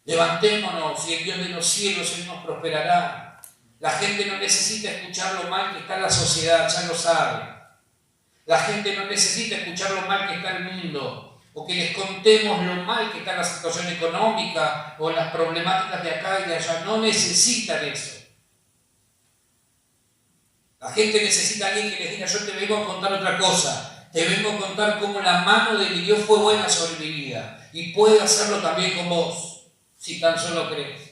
Levantémonos y el Dios de los cielos Él nos prosperará. La gente no necesita escuchar lo mal que está la sociedad, ya lo sabe. La gente no necesita escuchar lo mal que está el mundo, o que les contemos lo mal que está la situación económica o las problemáticas de acá y de allá. No necesitan eso. La gente necesita a alguien que les diga, yo te vengo a contar otra cosa. Te vengo a contar cómo la mano de mi Dios fue buena sobre mi vida. Y puede hacerlo también con vos. Si tan solo crees.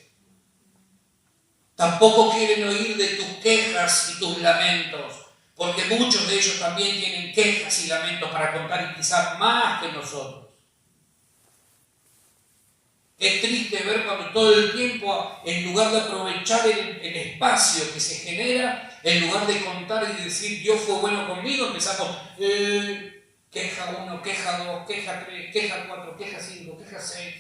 Tampoco quieren oír de tus quejas y tus lamentos, porque muchos de ellos también tienen quejas y lamentos para contar y quizás más que nosotros. Es triste ver cuando todo el tiempo, en lugar de aprovechar el espacio que se genera, en lugar de contar y decir Dios fue bueno conmigo, empezamos queja 1, queja 2, queja 3, queja 4, queja 5, queja 6.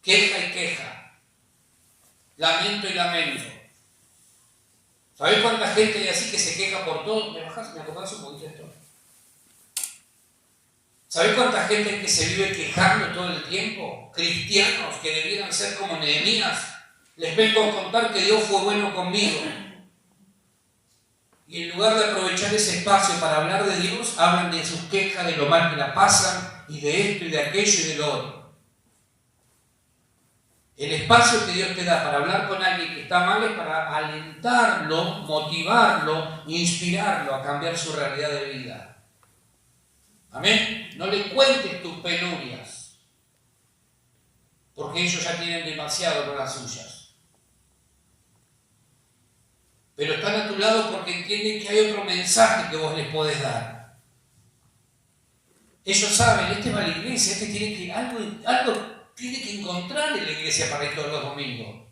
Queja y queja, lamento y lamento. ¿Sabés cuánta gente hay así que se queja por todo? ¿Me bajás? ¿Me acordás un poquito esto? ¿Sabés cuánta gente hay que se vive quejando todo el tiempo? Cristianos que debieran ser como Nehemías, Les vengo a contar que Dios fue bueno conmigo. Y en lugar de aprovechar ese espacio para hablar de Dios, hablan de sus quejas, de lo mal que la pasan, y de esto y de aquello y de lo otro. El espacio que Dios te da para hablar con alguien que está mal es para alentarlo, motivarlo, inspirarlo a cambiar su realidad de vida. Amén. No le cuentes tus penurias, porque ellos ya tienen demasiado con las suyas. Pero están a tu lado porque entienden que hay otro mensaje que vos les podés dar. Ellos saben, este va a la iglesia, este tiene que algo tiene que encontrar en la iglesia para ir todos los domingos.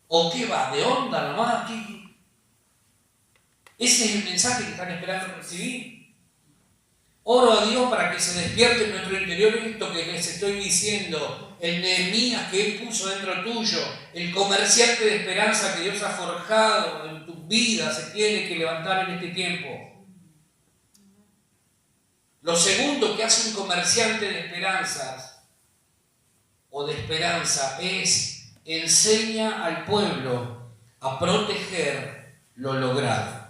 ¿O qué va? ¿De onda nomás? ¿Qué? Ese es el mensaje que están esperando recibir. Oro a Dios para que se despierte en nuestro interior esto que les estoy diciendo, el Nehemías que Él puso dentro tuyo, el comerciante de esperanza que Dios ha forjado en tu vida, se tiene que levantar en este tiempo. Lo segundo que hace un comerciante de esperanzas o de esperanza es enseña al pueblo a proteger lo logrado.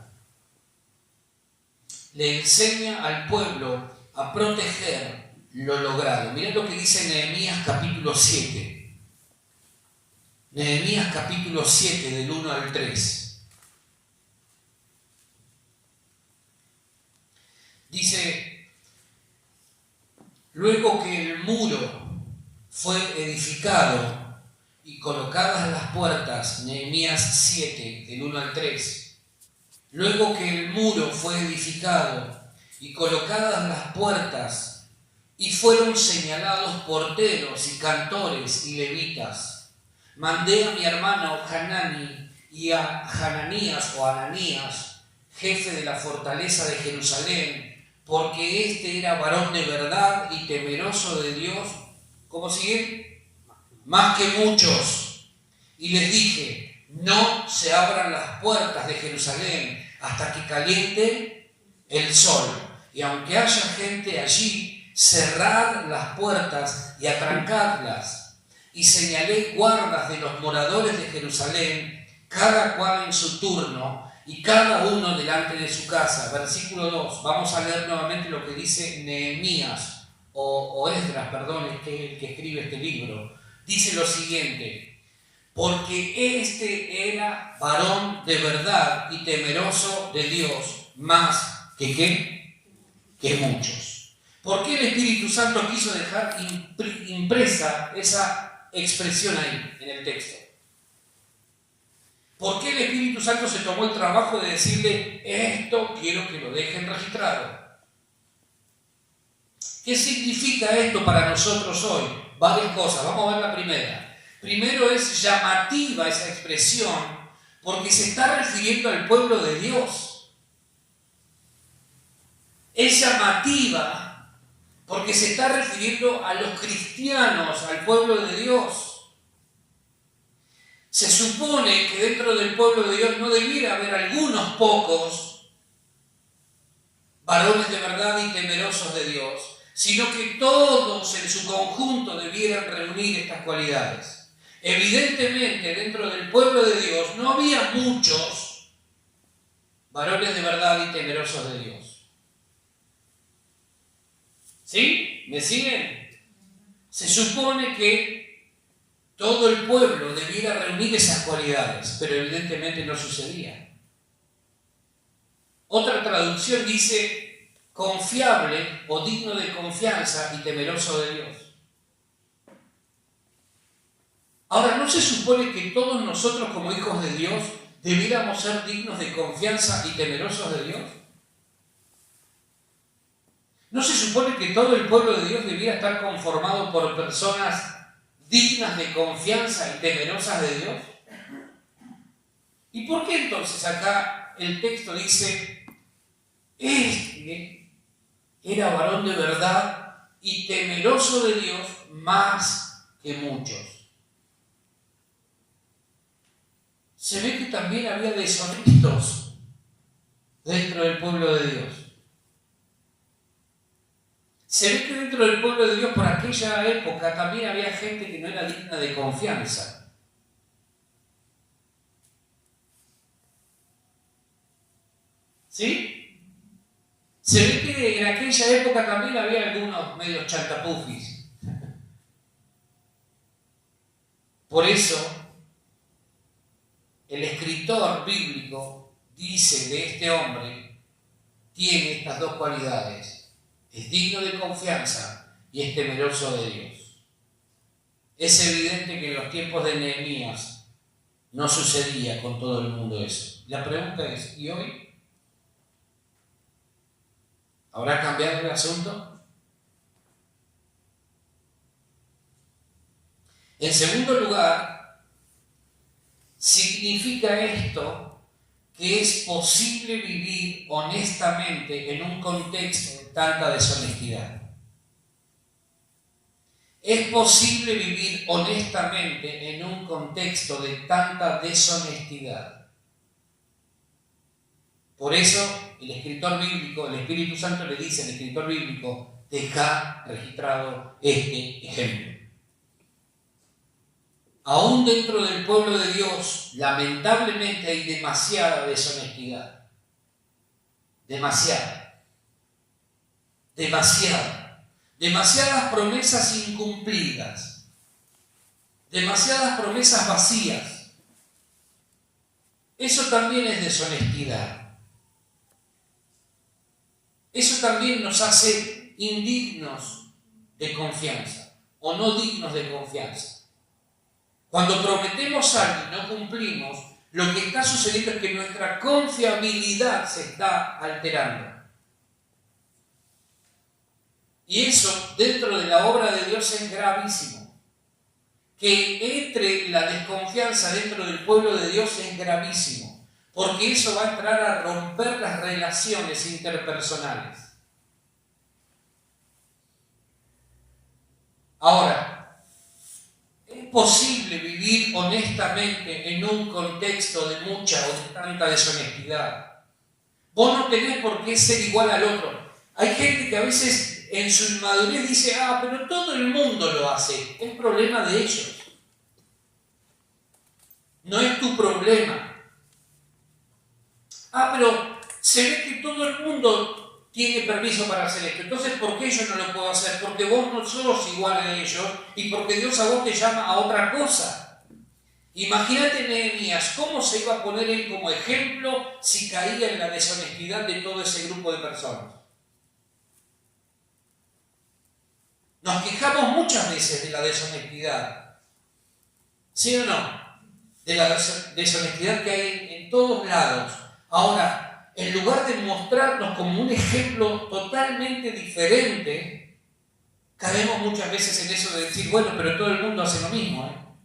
Le enseña al pueblo a proteger lo logrado. Mirá lo que dice Nehemías capítulo 7. Nehemías capítulo 7 del 1 al 3. Dice, luego que el muro fue edificado y colocadas las puertas, Nehemías 7 del 1 al 3. Luego que el muro fue edificado y colocadas las puertas y fueron señalados porteros y cantores y levitas, mandé a mi hermano Hanani y a Hananías o Ananías, jefe de la fortaleza de Jerusalén, porque este era varón de verdad y temeroso de Dios. ¿Cómo sigue? Más que muchos. Y les dije, no se abran las puertas de Jerusalén hasta que caliente el sol. Y aunque haya gente allí, cerrad las puertas y atrancadlas. Y señalé guardas de los moradores de Jerusalén, cada cual en su turno, y cada uno delante de su casa. Versículo 2. Vamos a leer nuevamente lo que dice Nehemías, o Esdras, perdón, es el que escribe este libro. Dice lo siguiente: porque este era varón de verdad y temeroso de Dios, más que ¿qué? Que muchos. ¿Por qué el Espíritu Santo quiso dejar impresa esa expresión ahí en el texto? ¿Por qué el Espíritu Santo se tomó el trabajo de decirle, esto quiero que lo dejen registrado? ¿Qué significa esto para nosotros hoy? Varias cosas. Vamos a ver la primera. Primero, es llamativa esa expresión porque se está refiriendo al pueblo de Dios. Es llamativa porque se está refiriendo a los cristianos, al pueblo de Dios. Se supone que dentro del pueblo de Dios no debiera haber algunos pocos varones de verdad y temerosos de Dios, sino que todos en su conjunto debieran reunir estas cualidades. Evidentemente, dentro del pueblo de Dios no había muchos varones de verdad y temerosos de Dios. ¿Sí? ¿Me siguen? Se supone que todo el pueblo debiera reunir esas cualidades, pero evidentemente no sucedía. Otra traducción dice confiable o digno de confianza y temeroso de Dios. Ahora, ¿no se supone que todos nosotros como hijos de Dios debiéramos ser dignos de confianza y temerosos de Dios? ¿No se supone que todo el pueblo de Dios debiera estar conformado por personas dignas de confianza y temerosas de Dios? ¿Y por qué entonces acá el texto dice, este era varón de verdad y temeroso de Dios más que muchos? Se ve que también había deshonestos dentro del pueblo de Dios. Se ve que dentro del pueblo de Dios por aquella época también había gente que no era digna de confianza. ¿Sí? Se ve que en aquella época también había algunos medios chantapufis. Por eso, el escritor bíblico dice de este hombre, tiene estas dos cualidades: es digno de confianza y es temeroso de Dios. Es evidente que en los tiempos de Nehemías no sucedía con todo el mundo eso. La pregunta es, ¿y hoy? ¿Habrá cambiado el asunto? En segundo lugar, significa esto que es posible vivir honestamente en un contexto de tanta deshonestidad. Es posible vivir honestamente en un contexto de tanta deshonestidad. Por eso el escritor bíblico, el Espíritu Santo le dice al escritor bíblico, deja registrado este ejemplo. Aún dentro del pueblo de Dios, lamentablemente hay demasiada deshonestidad. Demasiadas promesas incumplidas. Demasiadas promesas vacías. Eso también es deshonestidad. Eso también nos hace indignos de confianza o no dignos de confianza. Cuando prometemos algo y no cumplimos, lo que está sucediendo es que nuestra confiabilidad se está alterando. Y eso, dentro de la obra de Dios, es gravísimo. Que entre la desconfianza dentro del pueblo de Dios es gravísimo, porque eso va a entrar a romper las relaciones interpersonales. Ahora, ¿es posible vivir honestamente en un contexto de mucha o de tanta deshonestidad? Vos no tenés por qué ser igual al otro. Hay gente que a veces en su inmadurez dice, pero todo el mundo lo hace. Es problema de ellos. No es tu problema. Pero se ve que todo el mundo tiene permiso para hacer esto. Entonces, ¿por qué yo no lo puedo hacer? Porque vos no sos igual a ellos y porque Dios a vos te llama a otra cosa. Imagínate Nehemías, ¿cómo se iba a poner él como ejemplo si caía en la deshonestidad de todo ese grupo de personas? Nos quejamos muchas veces de la deshonestidad. ¿Sí o no? De la deshonestidad que hay en todos lados. Ahora, en lugar de mostrarnos como un ejemplo totalmente diferente, caemos muchas veces en eso de decir, bueno, pero todo el mundo hace lo mismo,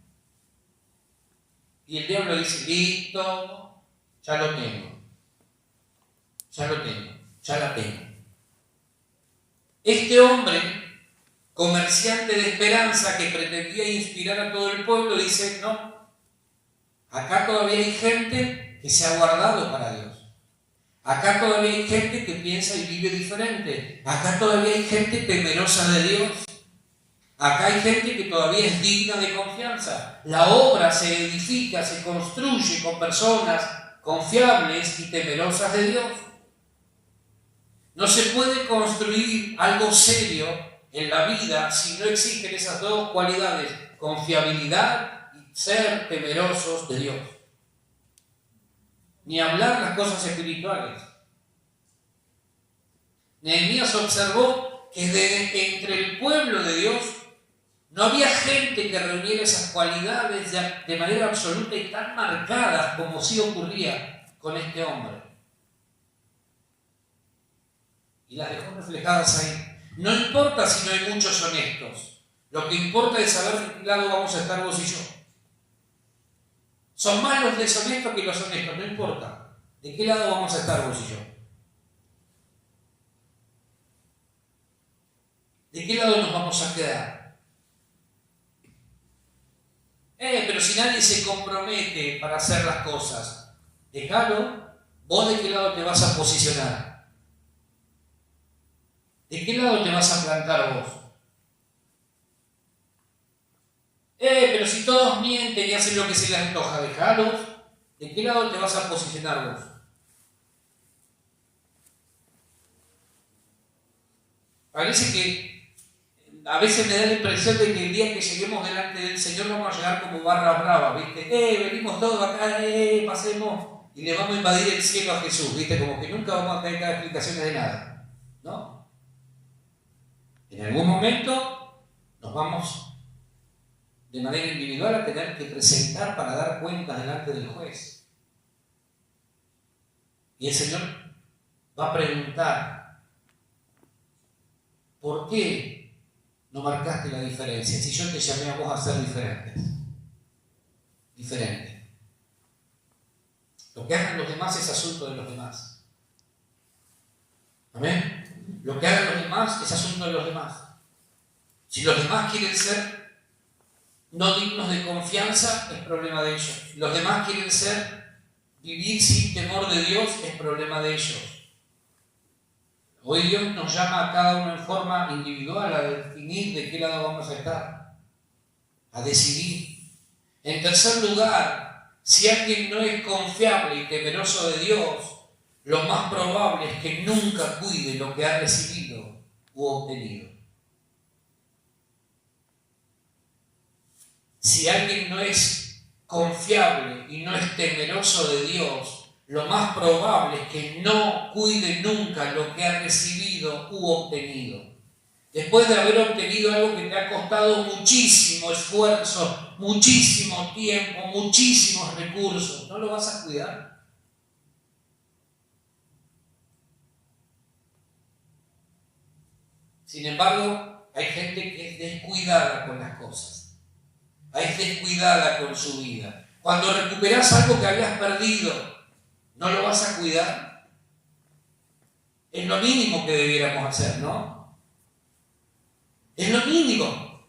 Y el diablo dice, listo, ya lo tengo. Ya la tengo. Este hombre, comerciante de esperanza que pretendía inspirar a todo el pueblo, dice, no, acá todavía hay gente que se ha guardado para Dios. Acá todavía hay gente que piensa y vive diferente. Acá todavía hay gente temerosa de Dios. Acá hay gente que todavía es digna de confianza. La obra se edifica, se construye con personas confiables y temerosas de Dios. No se puede construir algo serio en la vida si no existen esas dos cualidades, confiabilidad y ser temerosos de Dios. Ni hablar las cosas espirituales. Nehemías observó que entre el pueblo de Dios no había gente que reuniera esas cualidades de manera absoluta y tan marcadas como sí ocurría con este hombre. Y las dejó reflejadas ahí. No importa si no hay muchos honestos. Lo que importa es saber de qué lado vamos a estar vos y yo. Son más los deshonestos que los honestos, no importa. ¿De qué lado vamos a estar vos y yo? ¿De qué lado nos vamos a quedar? Pero si nadie se compromete para hacer las cosas, déjalo. ¿Vos de qué lado te vas a posicionar? ¿De qué lado te vas a plantar vos? Pero si todos mienten y hacen lo que se les antoja, dejalos. ¿De qué lado te vas a posicionar vos? Parece que a veces me da la impresión de que el día que lleguemos delante del Señor vamos a llegar como barra brava, ¿viste? Venimos todos acá, pasemos, y le vamos a invadir el cielo a Jesús, ¿viste? Como que nunca vamos a tener que dar explicaciones de nada, ¿no? En algún momento nos vamos de manera individual a tener que presentar para dar cuentas delante del juez. Y el Señor va a preguntar, ¿por qué no marcaste la diferencia? Si yo te llamé a vos a ser diferentes. Diferente. Lo que hagan los demás es asunto de los demás. ¿Amén? Lo que hagan los demás es asunto de los demás. Si los demás quieren ser no dignos de confianza, es problema de ellos. Los demás quieren vivir sin temor de Dios, es problema de ellos. Hoy Dios nos llama a cada uno en forma individual a definir de qué lado vamos a estar, a decidir. En tercer lugar, si alguien no es confiable y temeroso de Dios, lo más probable es que nunca cuide lo que ha recibido u obtenido. Si alguien no es confiable y no es temeroso de Dios, lo más probable es que no cuide nunca lo que ha recibido u obtenido. Después de haber obtenido algo que te ha costado muchísimo esfuerzo, muchísimo tiempo, muchísimos recursos, ¿no lo vas a cuidar? Sin embargo, hay gente que es descuidada con las cosas. Es descuidada con su vida. Cuando recuperas algo que habías perdido, ¿no lo vas a cuidar? Es lo mínimo que debiéramos hacer, ¿no? Es lo mínimo.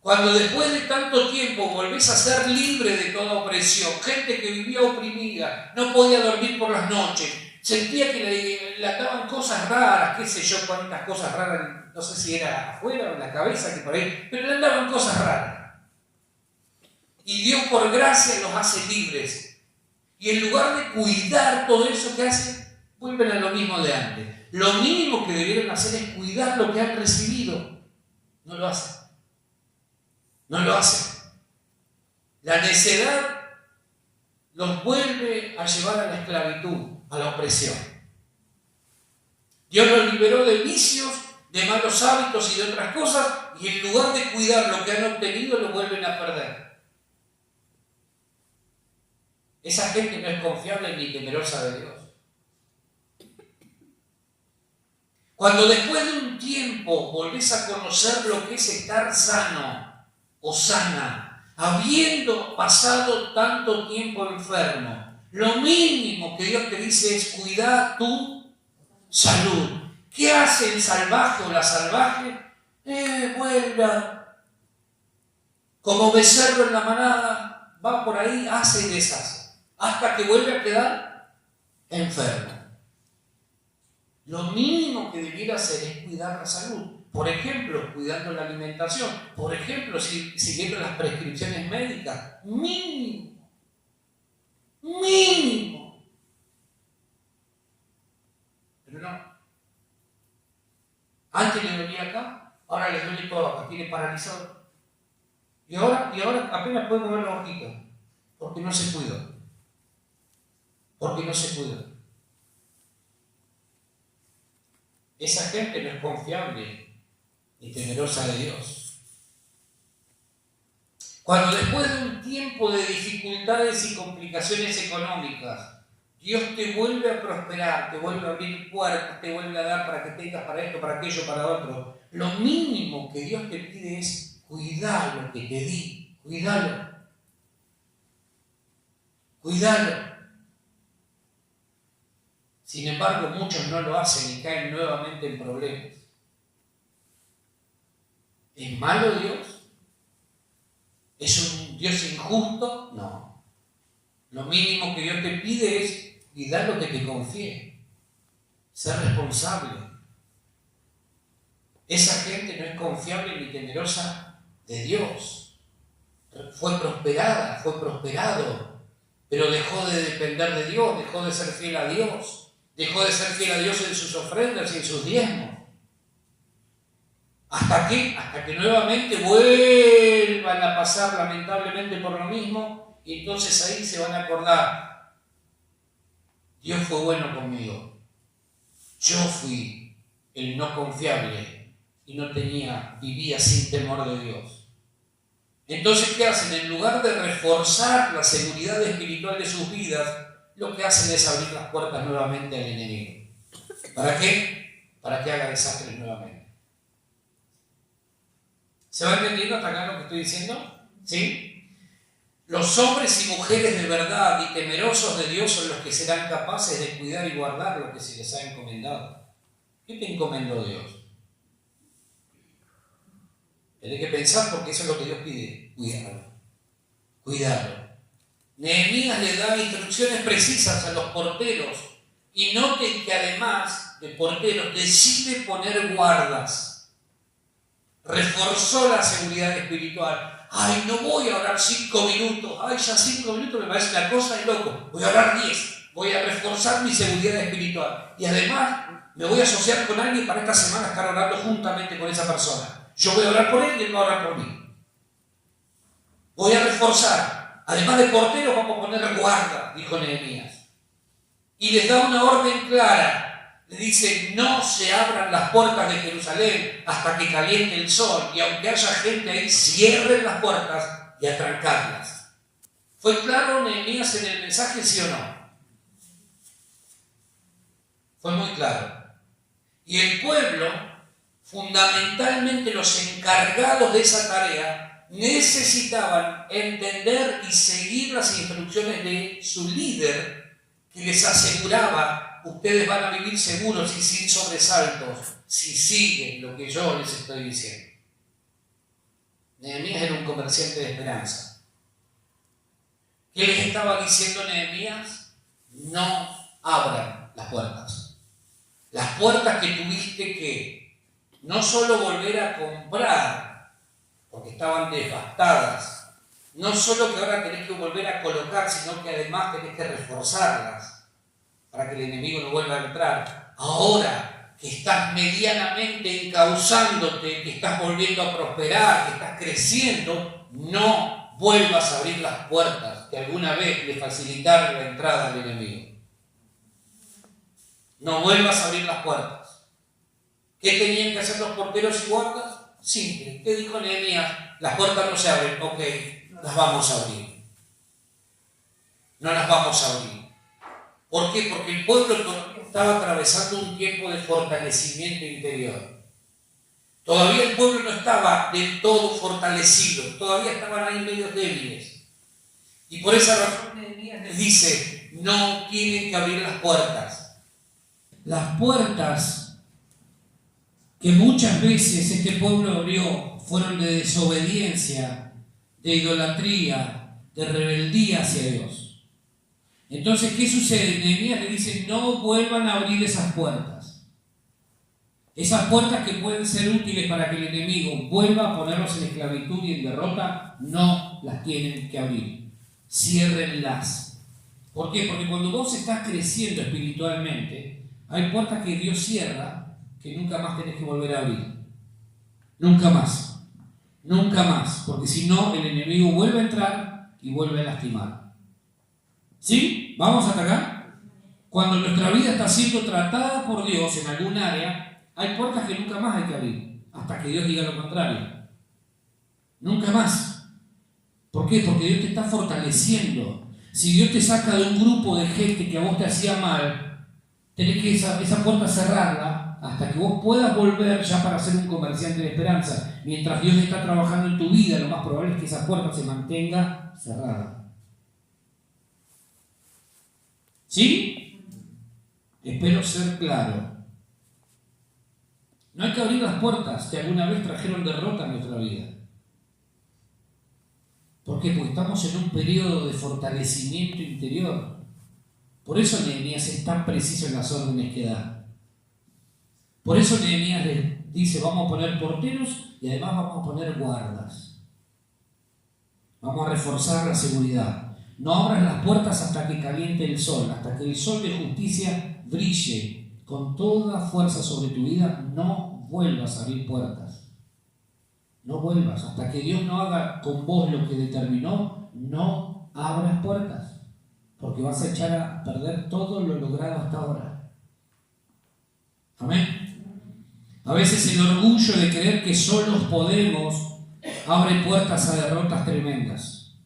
Cuando después de tanto tiempo volvés a ser libre de toda opresión, gente que vivía oprimida, no podía dormir por las noches, sentía que le andaban cosas raras, qué sé yo, cuántas cosas raras, no sé si era afuera o en la cabeza, que por ahí, pero le andaban cosas raras. Y Dios por gracia los hace libres. Y en lugar de cuidar todo eso que hacen, vuelven a lo mismo de antes. Lo mínimo que debieron hacer es cuidar lo que han recibido. No lo hacen. No lo hacen. La necedad los vuelve a llevar a la esclavitud, a la opresión. Dios los liberó de vicios, de malos hábitos y de otras cosas, y en lugar de cuidar lo que han obtenido, lo vuelven a perder. Esa gente no es confiable ni temerosa de Dios. Cuando después de un tiempo volvés a conocer lo que es estar sano o sana, habiendo pasado tanto tiempo enfermo, lo mínimo que Dios te dice es cuidar tu salud. ¿Qué hace el salvaje o la salvaje? Vuelva. Como becerro en la manada, va por ahí, hace y deshace, hasta que vuelve a quedar enfermo. Lo mínimo que debiera hacer es cuidar la salud. Por ejemplo, cuidando la alimentación. Por ejemplo, siguiendo las prescripciones médicas. Mínimo. Mínimo. Pero no. Antes le dolía acá, ahora le duele todo acá, tiene paralizado. Y ahora apenas puede mover la hojita, porque no se cuida. Porque no se cuida. Esa gente no es confiable ni temerosa de Dios. Cuando después de un tiempo de dificultades y complicaciones económicas, Dios te vuelve a prosperar, te vuelve a abrir puertas, te vuelve a dar para que tengas para esto, para aquello, para otro, lo mínimo que Dios te pide es cuidar lo que te di, cuidalo. Cuidalo. Sin embargo, muchos no lo hacen y caen nuevamente en problemas. ¿Es malo Dios? ¿Es un Dios injusto? No. Lo mínimo que Dios te pide es cuidar lo que te confié. Ser responsable. Esa gente no es confiable ni temerosa de Dios. Fue prosperada, fue prosperado, pero dejó de depender de Dios, dejó de ser fiel a Dios. Dejó de ser fiel a Dios en sus ofrendas y en sus diezmos. ¿Hasta qué? Hasta que nuevamente vuelvan a pasar lamentablemente por lo mismo y entonces ahí se van a acordar, Dios fue bueno conmigo, yo fui el no confiable y vivía sin temor de Dios. Entonces, ¿qué hacen? En lugar de reforzar la seguridad espiritual de sus vidas, lo que hacen es abrir las puertas nuevamente al enemigo. ¿Para qué? Para que haga desastres nuevamente. ¿Se va entendiendo hasta acá lo que estoy diciendo? ¿Sí? Los hombres y mujeres de verdad y temerosos de Dios son los que serán capaces de cuidar y guardar lo que se les ha encomendado. ¿Qué te encomendó Dios? Tienes que pensar porque eso es lo que Dios pide. Cuidarlo. Cuidarlo. Nehemías le da instrucciones precisas a los porteros y noten que además de porteros decide poner guardas. Reforzó la seguridad espiritual. Ay, no voy a orar 5 minutos. Ay, ya 5 minutos me parece una cosa de loco. Voy a orar 10. Voy a reforzar mi seguridad espiritual. Y además me voy a asociar con alguien para esta semana estar orando juntamente con esa persona. Yo voy a orar por él y él va a orar por mí. Voy a reforzar. Además de porteros vamos a poner guarda, dijo Nehemías. Y les da una orden clara. Le dice, no se abran las puertas de Jerusalén hasta que caliente el sol. Y aunque haya gente ahí, cierren las puertas y atrancarlas. ¿Fue claro Nehemías en el mensaje, sí o no? Fue muy claro. Y el pueblo, fundamentalmente los encargados de esa tarea, necesitaban entender y seguir las instrucciones de su líder, que les aseguraba: ustedes van a vivir seguros y sin sobresaltos si siguen lo que yo les estoy diciendo. Nehemías era un comerciante de esperanza. ¿Qué les estaba diciendo Nehemías? No abran las puertas. Las puertas que tuviste que no solo volver a comprar, porque estaban devastadas, no solo que ahora tenés que volver a colocar, sino que además tenés que reforzarlas para que el enemigo no vuelva a entrar. Ahora que estás medianamente encauzándote, que estás volviendo a prosperar, que estás creciendo, no vuelvas a abrir las puertas que alguna vez le facilitaron la entrada al enemigo. No vuelvas a abrir las puertas. ¿Qué tenían que hacer los porteros y guardas? Simple. ¿Qué dijo Nehemías? Las puertas no se abren. Ok, las vamos a abrir. No las vamos a abrir. ¿Por qué? Porque el pueblo estaba atravesando un tiempo de fortalecimiento interior. Todavía el pueblo no estaba del todo fortalecido, todavía estaban ahí medio débiles. Y por esa razón Nehemías les dice, no tienen que abrir las puertas. Las puertas que muchas veces este pueblo abrió fueron de desobediencia, de idolatría, de rebeldía hacia Dios. Entonces, ¿qué sucede? Nehemías le dice, no vuelvan a abrir esas puertas. Esas puertas que pueden ser útiles para que el enemigo vuelva a ponerlos en esclavitud y en derrota, no las tienen que abrir. Ciérrenlas. ¿Por qué? Porque cuando vos estás creciendo espiritualmente, hay puertas que Dios cierra que nunca más tenés que volver a abrir. Nunca más. Nunca más. Porque si no, el enemigo vuelve a entrar y vuelve a lastimar. ¿Sí? ¿Vamos hasta acá? Cuando nuestra vida está siendo tratada por Dios en algún área, hay puertas que nunca más hay que abrir, hasta que Dios diga lo contrario. Nunca más. ¿Por qué? Porque Dios te está fortaleciendo. Si Dios te saca de un grupo de gente que a vos te hacía mal, tenés que esa puerta cerrarla hasta que vos puedas volver ya para ser un comerciante de esperanza. Mientras Dios está trabajando en tu vida, lo más probable es que esa puerta se mantenga cerrada. ¿Sí? Espero ser claro. No hay que abrir las puertas que alguna vez trajeron derrota a nuestra vida. ¿Por qué? Porque estamos en un periodo de fortalecimiento interior. Por eso Nehemías es tan preciso en las órdenes que da. Por eso Nehemías le dice, vamos a poner porteros y además vamos a poner guardas. Vamos a reforzar la seguridad. No abras las puertas hasta que caliente el sol, hasta que el sol de justicia brille con toda fuerza sobre tu vida. No vuelvas a abrir puertas. No vuelvas. Hasta que Dios no haga con vos lo que determinó, no abras puertas. Porque vas a echar a perder todo lo logrado hasta ahora. Amén. A veces el orgullo de creer que solos podemos abre puertas a derrotas tremendas.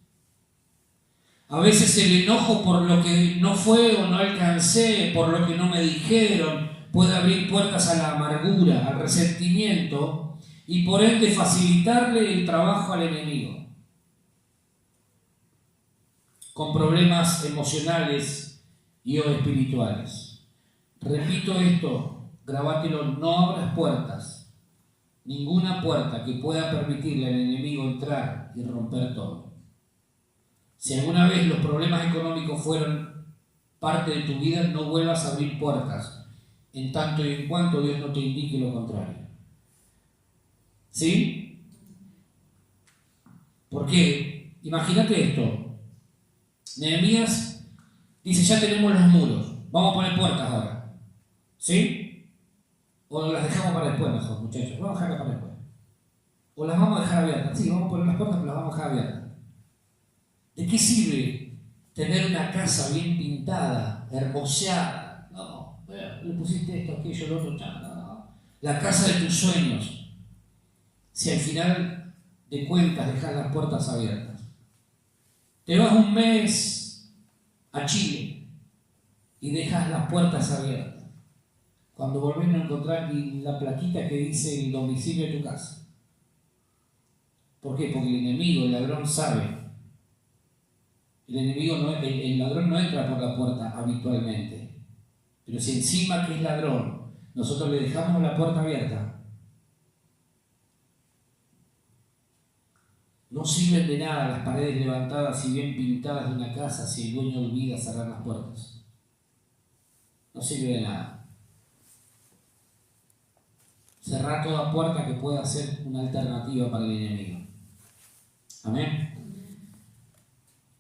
A veces el enojo por lo que no fue o no alcancé, por lo que no me dijeron, puede abrir puertas a la amargura, al resentimiento y por ende facilitarle el trabajo al enemigo. Con problemas emocionales y o espirituales. Repito esto, grabátelo, no abras puertas, ninguna puerta que pueda permitirle al enemigo entrar y romper todo. Si alguna vez los problemas económicos fueron parte de tu vida, no vuelvas a abrir puertas, en tanto y en cuanto Dios no te indique lo contrario. ¿Sí? ¿Por qué? Imagínate esto. Nehemías dice, ya tenemos los muros, vamos a poner puertas ahora. ¿Sí? O las dejamos para después mejor, muchachos. Vamos a dejarlas para después. O las vamos a dejar abiertas. Sí, vamos a poner las puertas, pero las vamos a dejar abiertas. ¿De qué sirve tener una casa bien pintada, hermoseada? No, le pusiste esto, aquello, lo otro, no. La casa de tus sueños. Si al final de cuentas dejas las puertas abiertas. Te vas un mes a Chile y dejas las puertas abiertas. Cuando volvés a encontrar la plaquita que dice el domicilio de tu casa. ¿Por qué? Porque el enemigo, el ladrón sabe. El ladrón no entra por la puerta habitualmente. Pero si encima que es ladrón, nosotros le dejamos la puerta abierta, no sirven de nada las paredes levantadas y bien pintadas de una casa si el dueño olvida cerrar las puertas. No sirve de nada. Cerrar toda puerta que pueda ser una alternativa para el enemigo. Amén.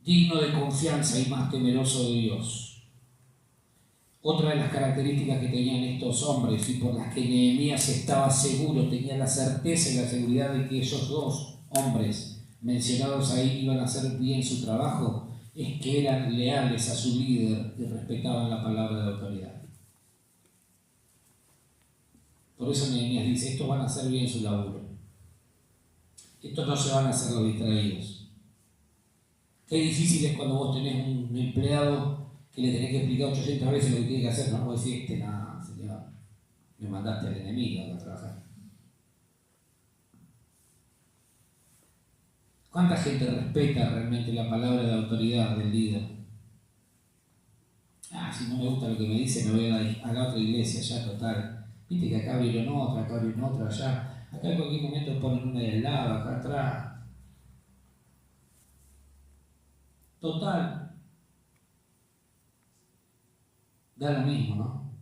Digno de confianza y más temeroso de Dios. Otra de las características que tenían estos hombres y por las que Nehemías estaba seguro, tenía la certeza y la seguridad de que esos dos hombres mencionados ahí iban a hacer bien su trabajo, es que eran leales a su líder y respetaban la palabra de autoridad. Por eso Nehemías dice, estos van a hacer bien su laburo. Estos no se van a hacer los distraídos. Qué difícil es cuando vos tenés un empleado que le tenés que explicar 800 veces lo que tiene que hacer. No puedo decir, nada, señor, me mandaste al enemigo a trabajar. ¿Cuánta gente respeta realmente la palabra de autoridad del líder? Si no me gusta lo que me dice, me voy a la otra iglesia, ya total. Viste que acá abrieron otra, acá abrieron otra, allá. Acá en cualquier momento ponen una de al lado, acá atrás. Total. Da lo mismo, ¿no?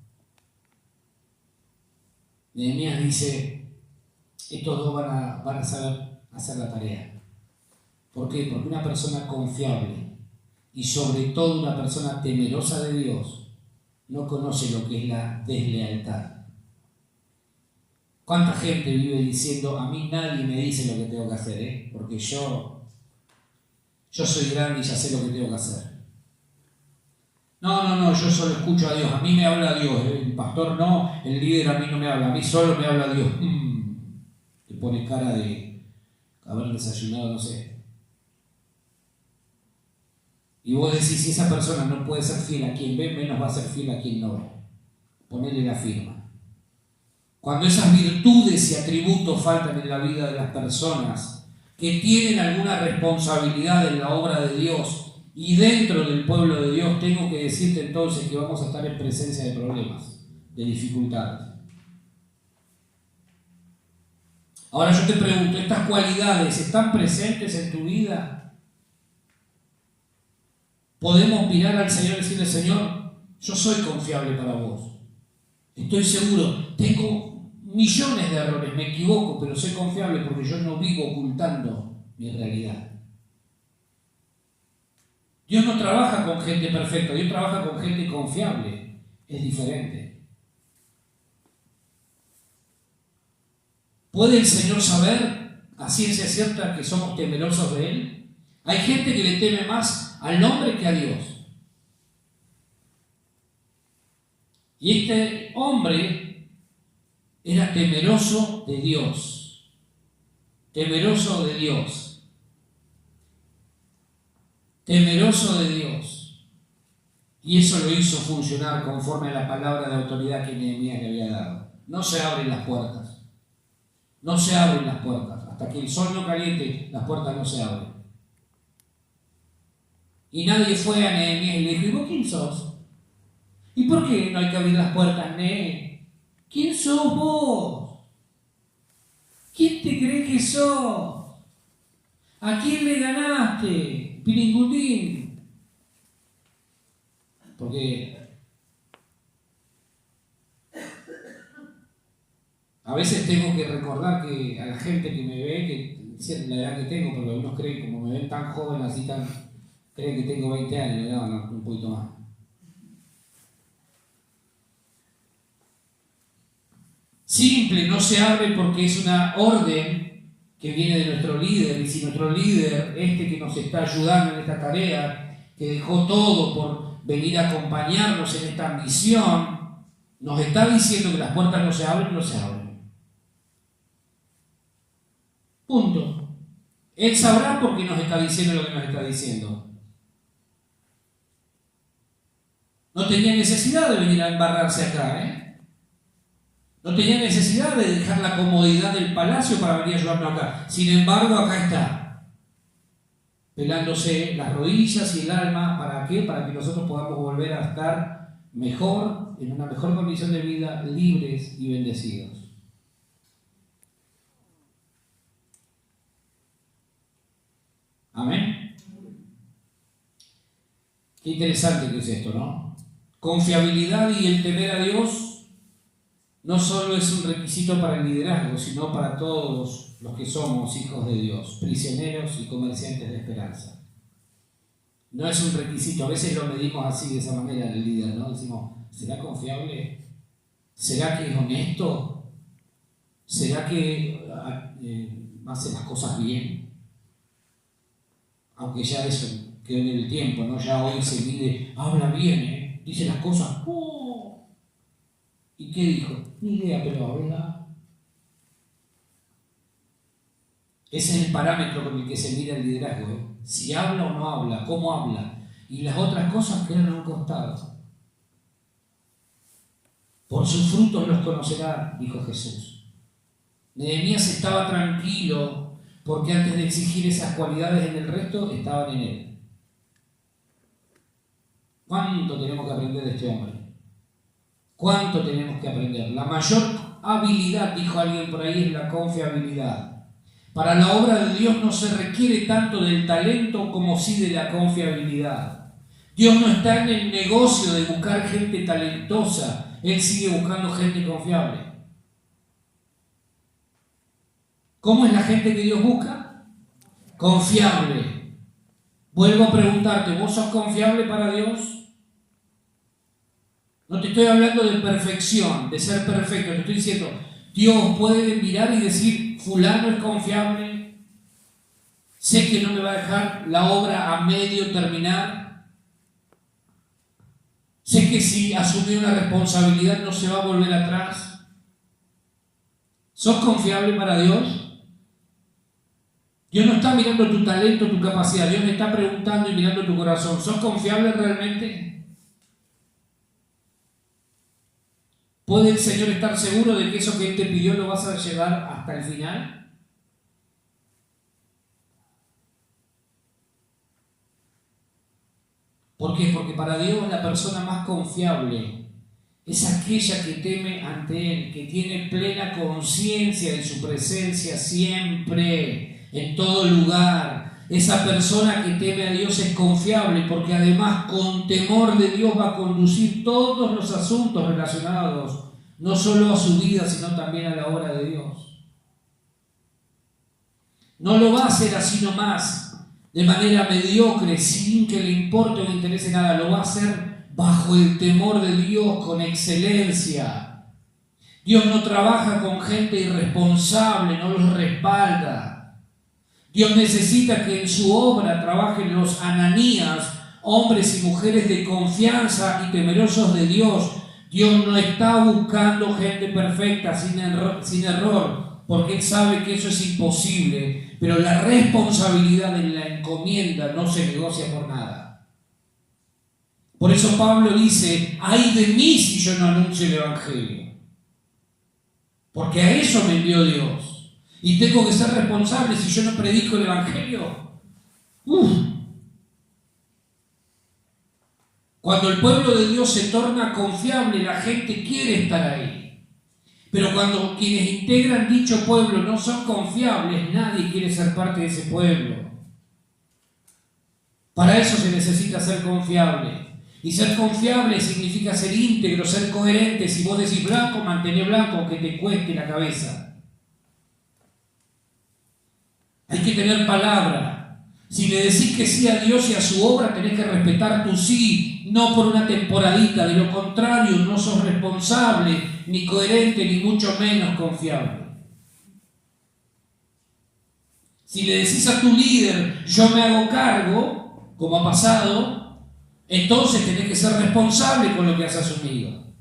Nehemías dice, estos dos van a saber hacer la tarea. ¿Por qué? Porque una persona confiable y sobre todo una persona temerosa de Dios no conoce lo que es la deslealtad. ¿Cuánta gente vive diciendo, a mí nadie me dice lo que tengo que hacer, porque yo soy grande y ya sé lo que tengo que hacer? No, yo solo escucho a Dios, a mí me habla Dios, el pastor no, el líder a mí no me habla, a mí solo me habla Dios. Te pone cara de haber desayunado, no sé. Y vos decís, si esa persona no puede ser fiel a quien ve, menos va a ser fiel a quien no ve. Ponele la firma. Cuando esas virtudes y atributos faltan en la vida de las personas que tienen alguna responsabilidad en la obra de Dios y dentro del pueblo de Dios, tengo que decirte entonces que vamos a estar en presencia de problemas, de dificultades. Ahora yo te pregunto, ¿estas cualidades están presentes en tu vida? Podemos mirar al Señor y decirle, Señor, yo soy confiable para vos. Estoy seguro, tengo millones de errores, me equivoco, pero soy confiable porque yo no vivo ocultando mi realidad. Dios no trabaja con gente perfecta, Dios trabaja con gente confiable. Es diferente. ¿Puede el Señor saber a ciencia cierta que somos temerosos de Él? Hay gente que le teme más al hombre que a Dios. Y este hombre era temeroso de Dios. Temeroso de Dios. Temeroso de Dios. Y eso lo hizo funcionar conforme a la palabra de autoridad que Nehemías le había dado. No se abren las puertas. No se abren las puertas. Hasta que el sol no caliente, las puertas no se abren. Y nadie fue a Nehemías y le dijo: ¿y vos quién sos? ¿Y por qué no hay que abrir las puertas, Ne? ¿Quién sos vos? ¿Quién te cree que sos? ¿A quién le ganaste, Piringundín? Porque a veces tengo que recordar que a la gente que me ve, que la edad que tengo, porque algunos creen, como me ven tan joven, así creen que tengo 20 años, no, un poquito más. Simple, no se abre porque es una orden que viene de nuestro líder, y si nuestro líder, que nos está ayudando en esta tarea, que dejó todo por venir a acompañarnos en esta misión, nos está diciendo que las puertas no se abren, no se abren. Punto. Él sabrá por qué nos está diciendo lo que nos está diciendo. No tenía necesidad de venir a embarrarse acá, No tenía necesidad de dejar la comodidad del palacio para venir a ayudarnos acá. Sin embargo, acá está, pelándose las rodillas y el alma. ¿Para qué? Para que nosotros podamos volver a estar mejor, en una mejor condición de vida, libres y bendecidos. Amén. Qué interesante que es esto, ¿no? Confiabilidad y el temer a Dios no solo es un requisito para el liderazgo, sino para todos los que somos hijos de Dios, prisioneros y comerciantes de esperanza. No es un requisito, a veces lo medimos así, de esa manera, el líder, ¿no? Decimos: ¿será confiable? ¿Será que es honesto? ¿Será que hace las cosas bien? Aunque ya eso quedó en el tiempo, ¿no? Ya hoy se mide, habla bien, dice las cosas, ¿y qué dijo? Ni idea, pero habla. Ese es el parámetro con el que se mira el liderazgo, si habla o no habla, cómo habla, y las otras cosas quedan a un costado. Por sus frutos los conocerá, dijo Jesús. Nehemías estaba tranquilo porque antes de exigir esas cualidades en el resto, estaban en él. ¿Cuánto tenemos que aprender de este hombre? ¿Cuánto tenemos que aprender? La mayor habilidad, dijo alguien por ahí, es la confiabilidad. Para la obra de Dios no se requiere tanto del talento como sí de la confiabilidad. Dios no está en el negocio de buscar gente talentosa, Él sigue buscando gente confiable. ¿Cómo es la gente que Dios busca? Confiable. Vuelvo a preguntarte, ¿vos sos confiable para Dios? No te estoy hablando de perfección, de ser perfecto, te estoy diciendo, Dios puede mirar y decir, fulano es confiable, sé que no me va a dejar la obra a medio terminar, sé que si asumió una responsabilidad no se va a volver atrás. ¿Sos confiable para Dios? Dios no está mirando tu talento, tu capacidad, Dios me está preguntando y mirando tu corazón, ¿sos confiable realmente? ¿Puede el Señor estar seguro de que eso que Él te pidió lo vas a llevar hasta el final? ¿Por qué? Porque para Dios la persona más confiable es aquella que teme ante Él, que tiene plena conciencia de su presencia siempre, en todo lugar. Esa persona que teme a Dios es confiable porque además con temor de Dios va a conducir todos los asuntos relacionados no solo a su vida sino también a la obra de Dios. No lo va a hacer así nomás, de manera mediocre, sin que le importe o le interese nada. Lo va a hacer bajo el temor de Dios, con excelencia. Dios no trabaja con gente irresponsable, no los respalda. Dios necesita que en su obra trabajen los Ananías, hombres y mujeres de confianza y temerosos de Dios. Dios no está buscando gente perfecta, sin error, porque Él sabe que eso es imposible, pero la responsabilidad en la encomienda no se negocia por nada. Por eso Pablo dice, ay de mí si yo no anuncio el Evangelio, porque a eso me envió Dios. Y tengo que ser responsable si yo no predico el Evangelio. Cuando el pueblo de Dios se torna confiable, la gente quiere estar ahí. Pero cuando quienes integran dicho pueblo no son confiables, nadie quiere ser parte de ese pueblo. Para eso se necesita ser confiable. Y ser confiable significa ser íntegro, ser coherente. Si vos decís blanco, mantené blanco, aunque te cueste la cabeza. Hay que tener palabra. Si le decís que sí a Dios y a su obra, tenés que respetar tu sí, no por una temporadita. De lo contrario, no sos responsable, ni coherente, ni mucho menos confiable. Si le decís a tu líder, yo me hago cargo, como ha pasado, entonces tenés que ser responsable con lo que has asumido.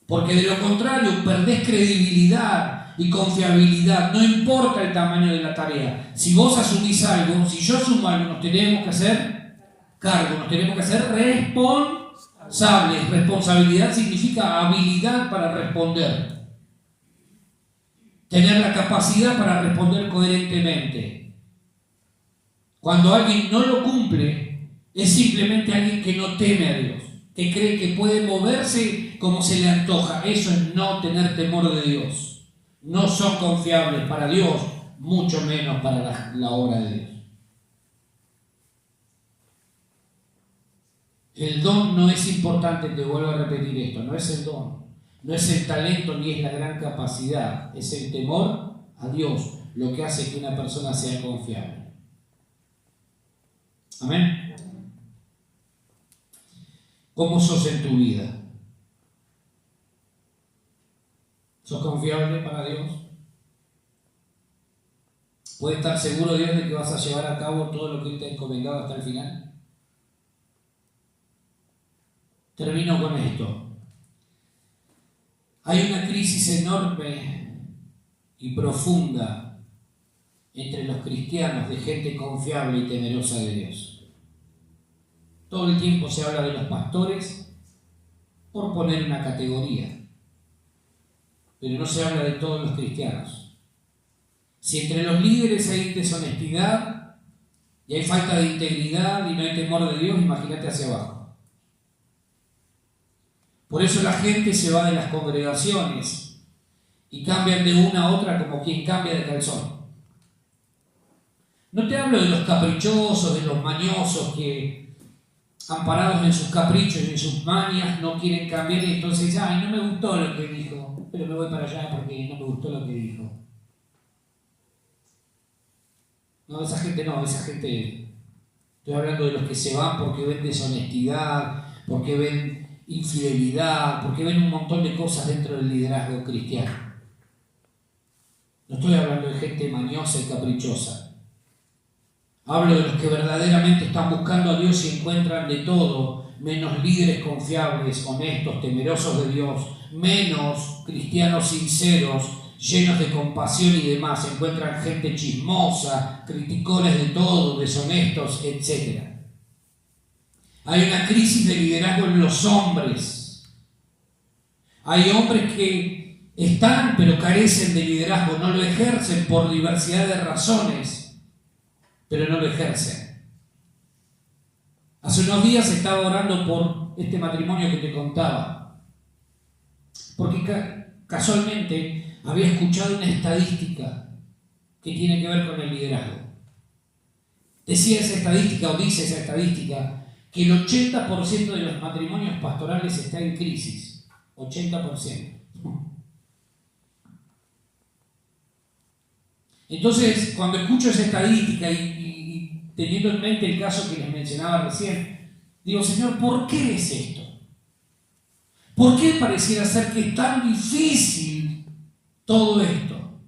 Porque de lo contrario, perdés credibilidad y confiabilidad, no importa el tamaño de la tarea. Si vos asumís algo, si yo asumo algo, nos tenemos que hacer cargo, nos tenemos que hacer responsables. Responsabilidad significa habilidad para responder, tener la capacidad para responder coherentemente. Cuando alguien no lo cumple, es simplemente alguien que no teme a Dios, que cree que puede moverse como se le antoja. Eso es no tener temor de Dios. No son confiables para Dios, mucho menos para la obra de Dios. El don no es importante, te vuelvo a repetir esto, no es el don, no es el talento ni es la gran capacidad, es el temor a Dios lo que hace que una persona sea confiable. Amén. ¿Cómo sos en tu vida? ¿Sos confiable para Dios? ¿Puedes estar seguro, Dios, de que vas a llevar a cabo todo lo que Él te ha encomendado hasta el final? Termino con esto. Hay una crisis enorme y profunda entre los cristianos de gente confiable y temerosa de Dios. Todo el tiempo se habla de los pastores por poner una categoría, pero no se habla de todos los cristianos. Si entre los líderes hay deshonestidad y hay falta de integridad y no hay temor de Dios, imagínate hacia abajo. Por eso la gente se va de las congregaciones y cambian de una a otra como quien cambia de calzón. No te hablo de los caprichosos, de los mañosos que, amparados en sus caprichos y en sus mañas, no quieren cambiar y entonces, ay, no me gustó lo que dijo, pero me voy para allá porque no me gustó lo que dijo. No, esa gente, estoy hablando de los que se van porque ven deshonestidad, porque ven infidelidad, porque ven un montón de cosas dentro del liderazgo cristiano. No estoy hablando de gente mañosa y caprichosa. Hablo de los que verdaderamente están buscando a Dios y encuentran de todo, menos líderes confiables, honestos, temerosos de Dios, menos cristianos sinceros, llenos de compasión y demás. Encuentran gente chismosa, criticones de todo, deshonestos, etc. Hay una crisis de liderazgo en los hombres. Hay hombres que están pero carecen de liderazgo, no lo ejercen por diversidad de razones, pero no lo ejercen. Hace unos días estaba orando por este matrimonio que te contaba, porque casualmente había escuchado una estadística que tiene que ver con el liderazgo. Decía esa estadística, o dice esa estadística, que el 80% de los matrimonios pastorales está en crisis. 80%. Entonces, cuando escucho esa estadística y teniendo en mente el caso que les mencionaba recién, digo, Señor, ¿por qué es esto? ¿Por qué pareciera ser que es tan difícil todo esto?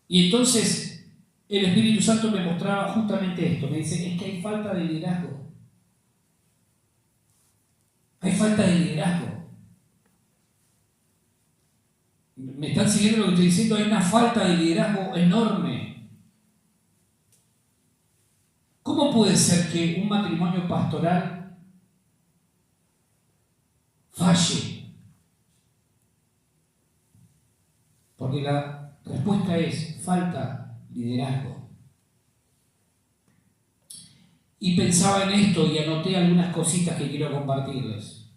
Y entonces el Espíritu Santo me mostraba justamente esto. Me dice, es que hay falta de liderazgo. Hay falta de liderazgo. ¿Me están siguiendo lo que estoy diciendo? Hay una falta de liderazgo enorme. ¿Cómo puede ser que un matrimonio pastoral falle? Porque la respuesta es falta liderazgo. Y pensaba en esto y anoté algunas cositas que quiero compartirles.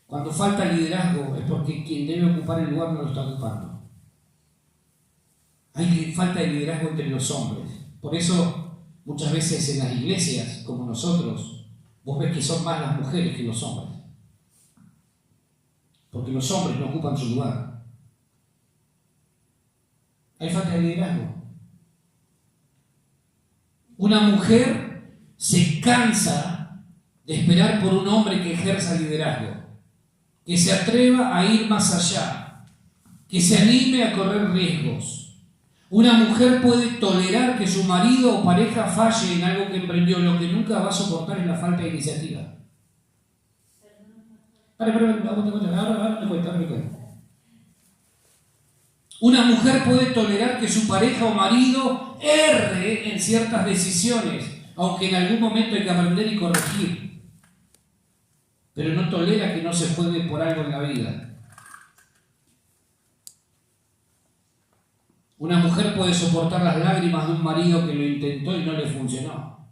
Cuando falta liderazgo es porque quien debe ocupar el lugar no lo está ocupando. Hay falta de liderazgo entre los hombres. Por eso muchas veces en las iglesias, como nosotros, vos ves que son más las mujeres que los hombres. Porque los hombres no ocupan su lugar. Hay falta de liderazgo. Una mujer se cansa de esperar por un hombre que ejerza liderazgo, que se atreva a ir más allá, que se anime a correr riesgos. Una mujer puede tolerar que su marido o pareja falle en algo que emprendió, lo que nunca va a soportar es la falta de iniciativa. Ahora me cuento. Una mujer puede tolerar que su pareja o marido erre en ciertas decisiones, aunque en algún momento hay que aprender y corregir. Pero no tolera que no se juegue por algo en la vida. Una mujer puede soportar las lágrimas de un marido que lo intentó y no le funcionó.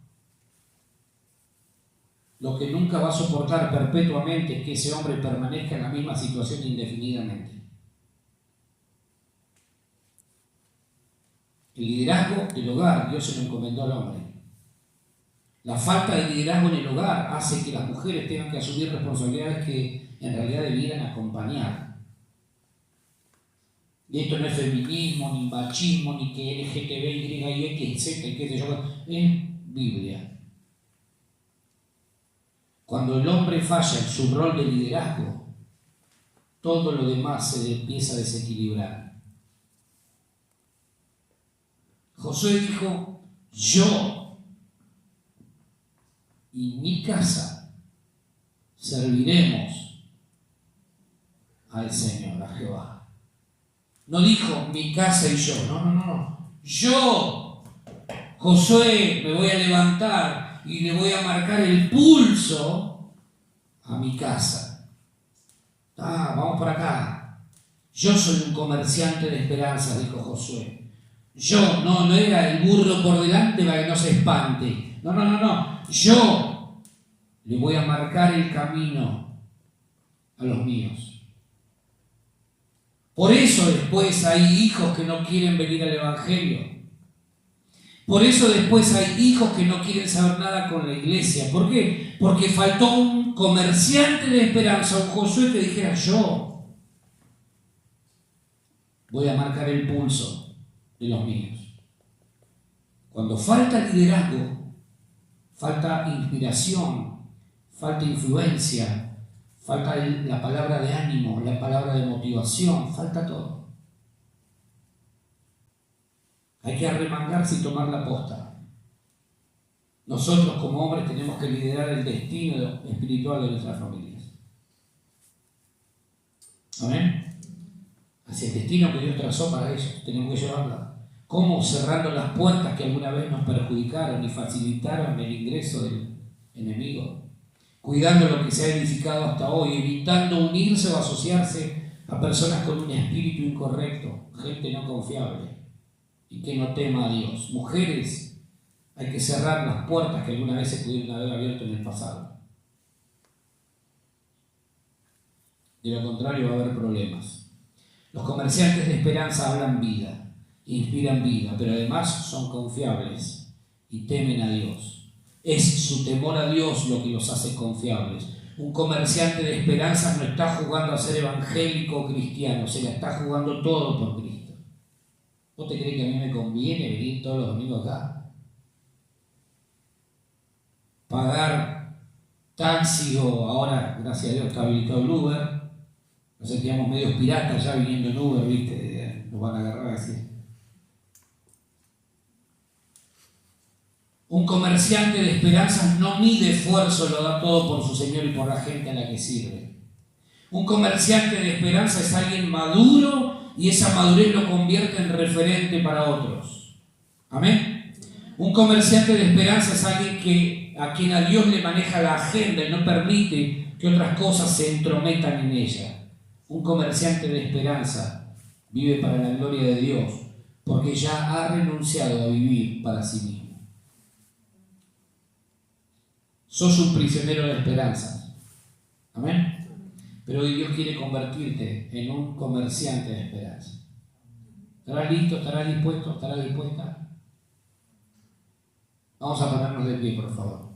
Lo que nunca va a soportar perpetuamente es que ese hombre permanezca en la misma situación indefinidamente. El liderazgo del hogar, Dios se lo encomendó al hombre. La falta de liderazgo en el hogar hace que las mujeres tengan que asumir responsabilidades que en realidad debieran acompañar. Y esto no es feminismo, ni machismo, ni que LGTB, Y, X, Z, y qué sé yo. Es Biblia. Cuando el hombre falla en su rol de liderazgo, todo lo demás se empieza a desequilibrar. Josué dijo, yo y mi casa serviremos al Señor, a Jehová. No dijo mi casa y yo, no. Yo, Josué, me voy a levantar y le voy a marcar el pulso a mi casa. Vamos por acá. Yo soy un comerciante de esperanza, dijo Josué. Yo, no era el burro por delante para que no se espante. No. Yo le voy a marcar el camino a los míos. Por eso después hay hijos que no quieren venir al Evangelio. Por eso después hay hijos que no quieren saber nada con la iglesia. ¿Por qué? Porque faltó un comerciante de esperanza, un Josué que dijera, yo voy a marcar el pulso de los míos. Cuando falta liderazgo, falta inspiración, falta influencia, falta la palabra de ánimo, la palabra de motivación, falta todo. Hay que arremangarse y tomar la posta. Nosotros como hombres tenemos que liderar el destino espiritual de nuestras familias. ¿Amén? Hacia el destino que Dios trazó para ellos, tenemos que llevarla. ¿Cómo? Cerrando las puertas que alguna vez nos perjudicaron y facilitaron el ingreso del enemigo. Cuidando lo que se ha edificado hasta hoy, evitando unirse o asociarse a personas con un espíritu incorrecto, gente no confiable y que no tema a Dios. Mujeres, hay que cerrar las puertas que alguna vez se pudieron haber abierto en el pasado. De lo contrario va a haber problemas. Los comerciantes de esperanza hablan vida, inspiran vida, pero además son confiables y temen a Dios. Es su temor a Dios lo que los hace confiables. Un comerciante de esperanzas no está jugando a ser evangélico o cristiano, se la está jugando todo por Cristo. ¿Vos te crees que a mí me conviene venir todos los domingos acá? Pagar taxi o ahora, gracias a Dios, está habilitado el Uber. Nos sentíamos medios piratas ya viniendo en Uber, ¿viste? Nos van a agarrar así. Un comerciante de esperanzas no mide esfuerzo, lo da todo por su Señor y por la gente a la que sirve. Un comerciante de esperanza es alguien maduro y esa madurez lo convierte en referente para otros. Amén. Un comerciante de esperanza es alguien a quien a Dios le maneja la agenda y no permite que otras cosas se entrometan en ella. Un comerciante de esperanza vive para la gloria de Dios porque ya ha renunciado a vivir para sí mismo. Sos un prisionero de esperanza. Amén. Pero hoy Dios quiere convertirte en un comerciante de esperanza. ¿Estarás listo? ¿Estarás dispuesto? ¿Estarás dispuesta? Vamos a ponernos de pie, por favor.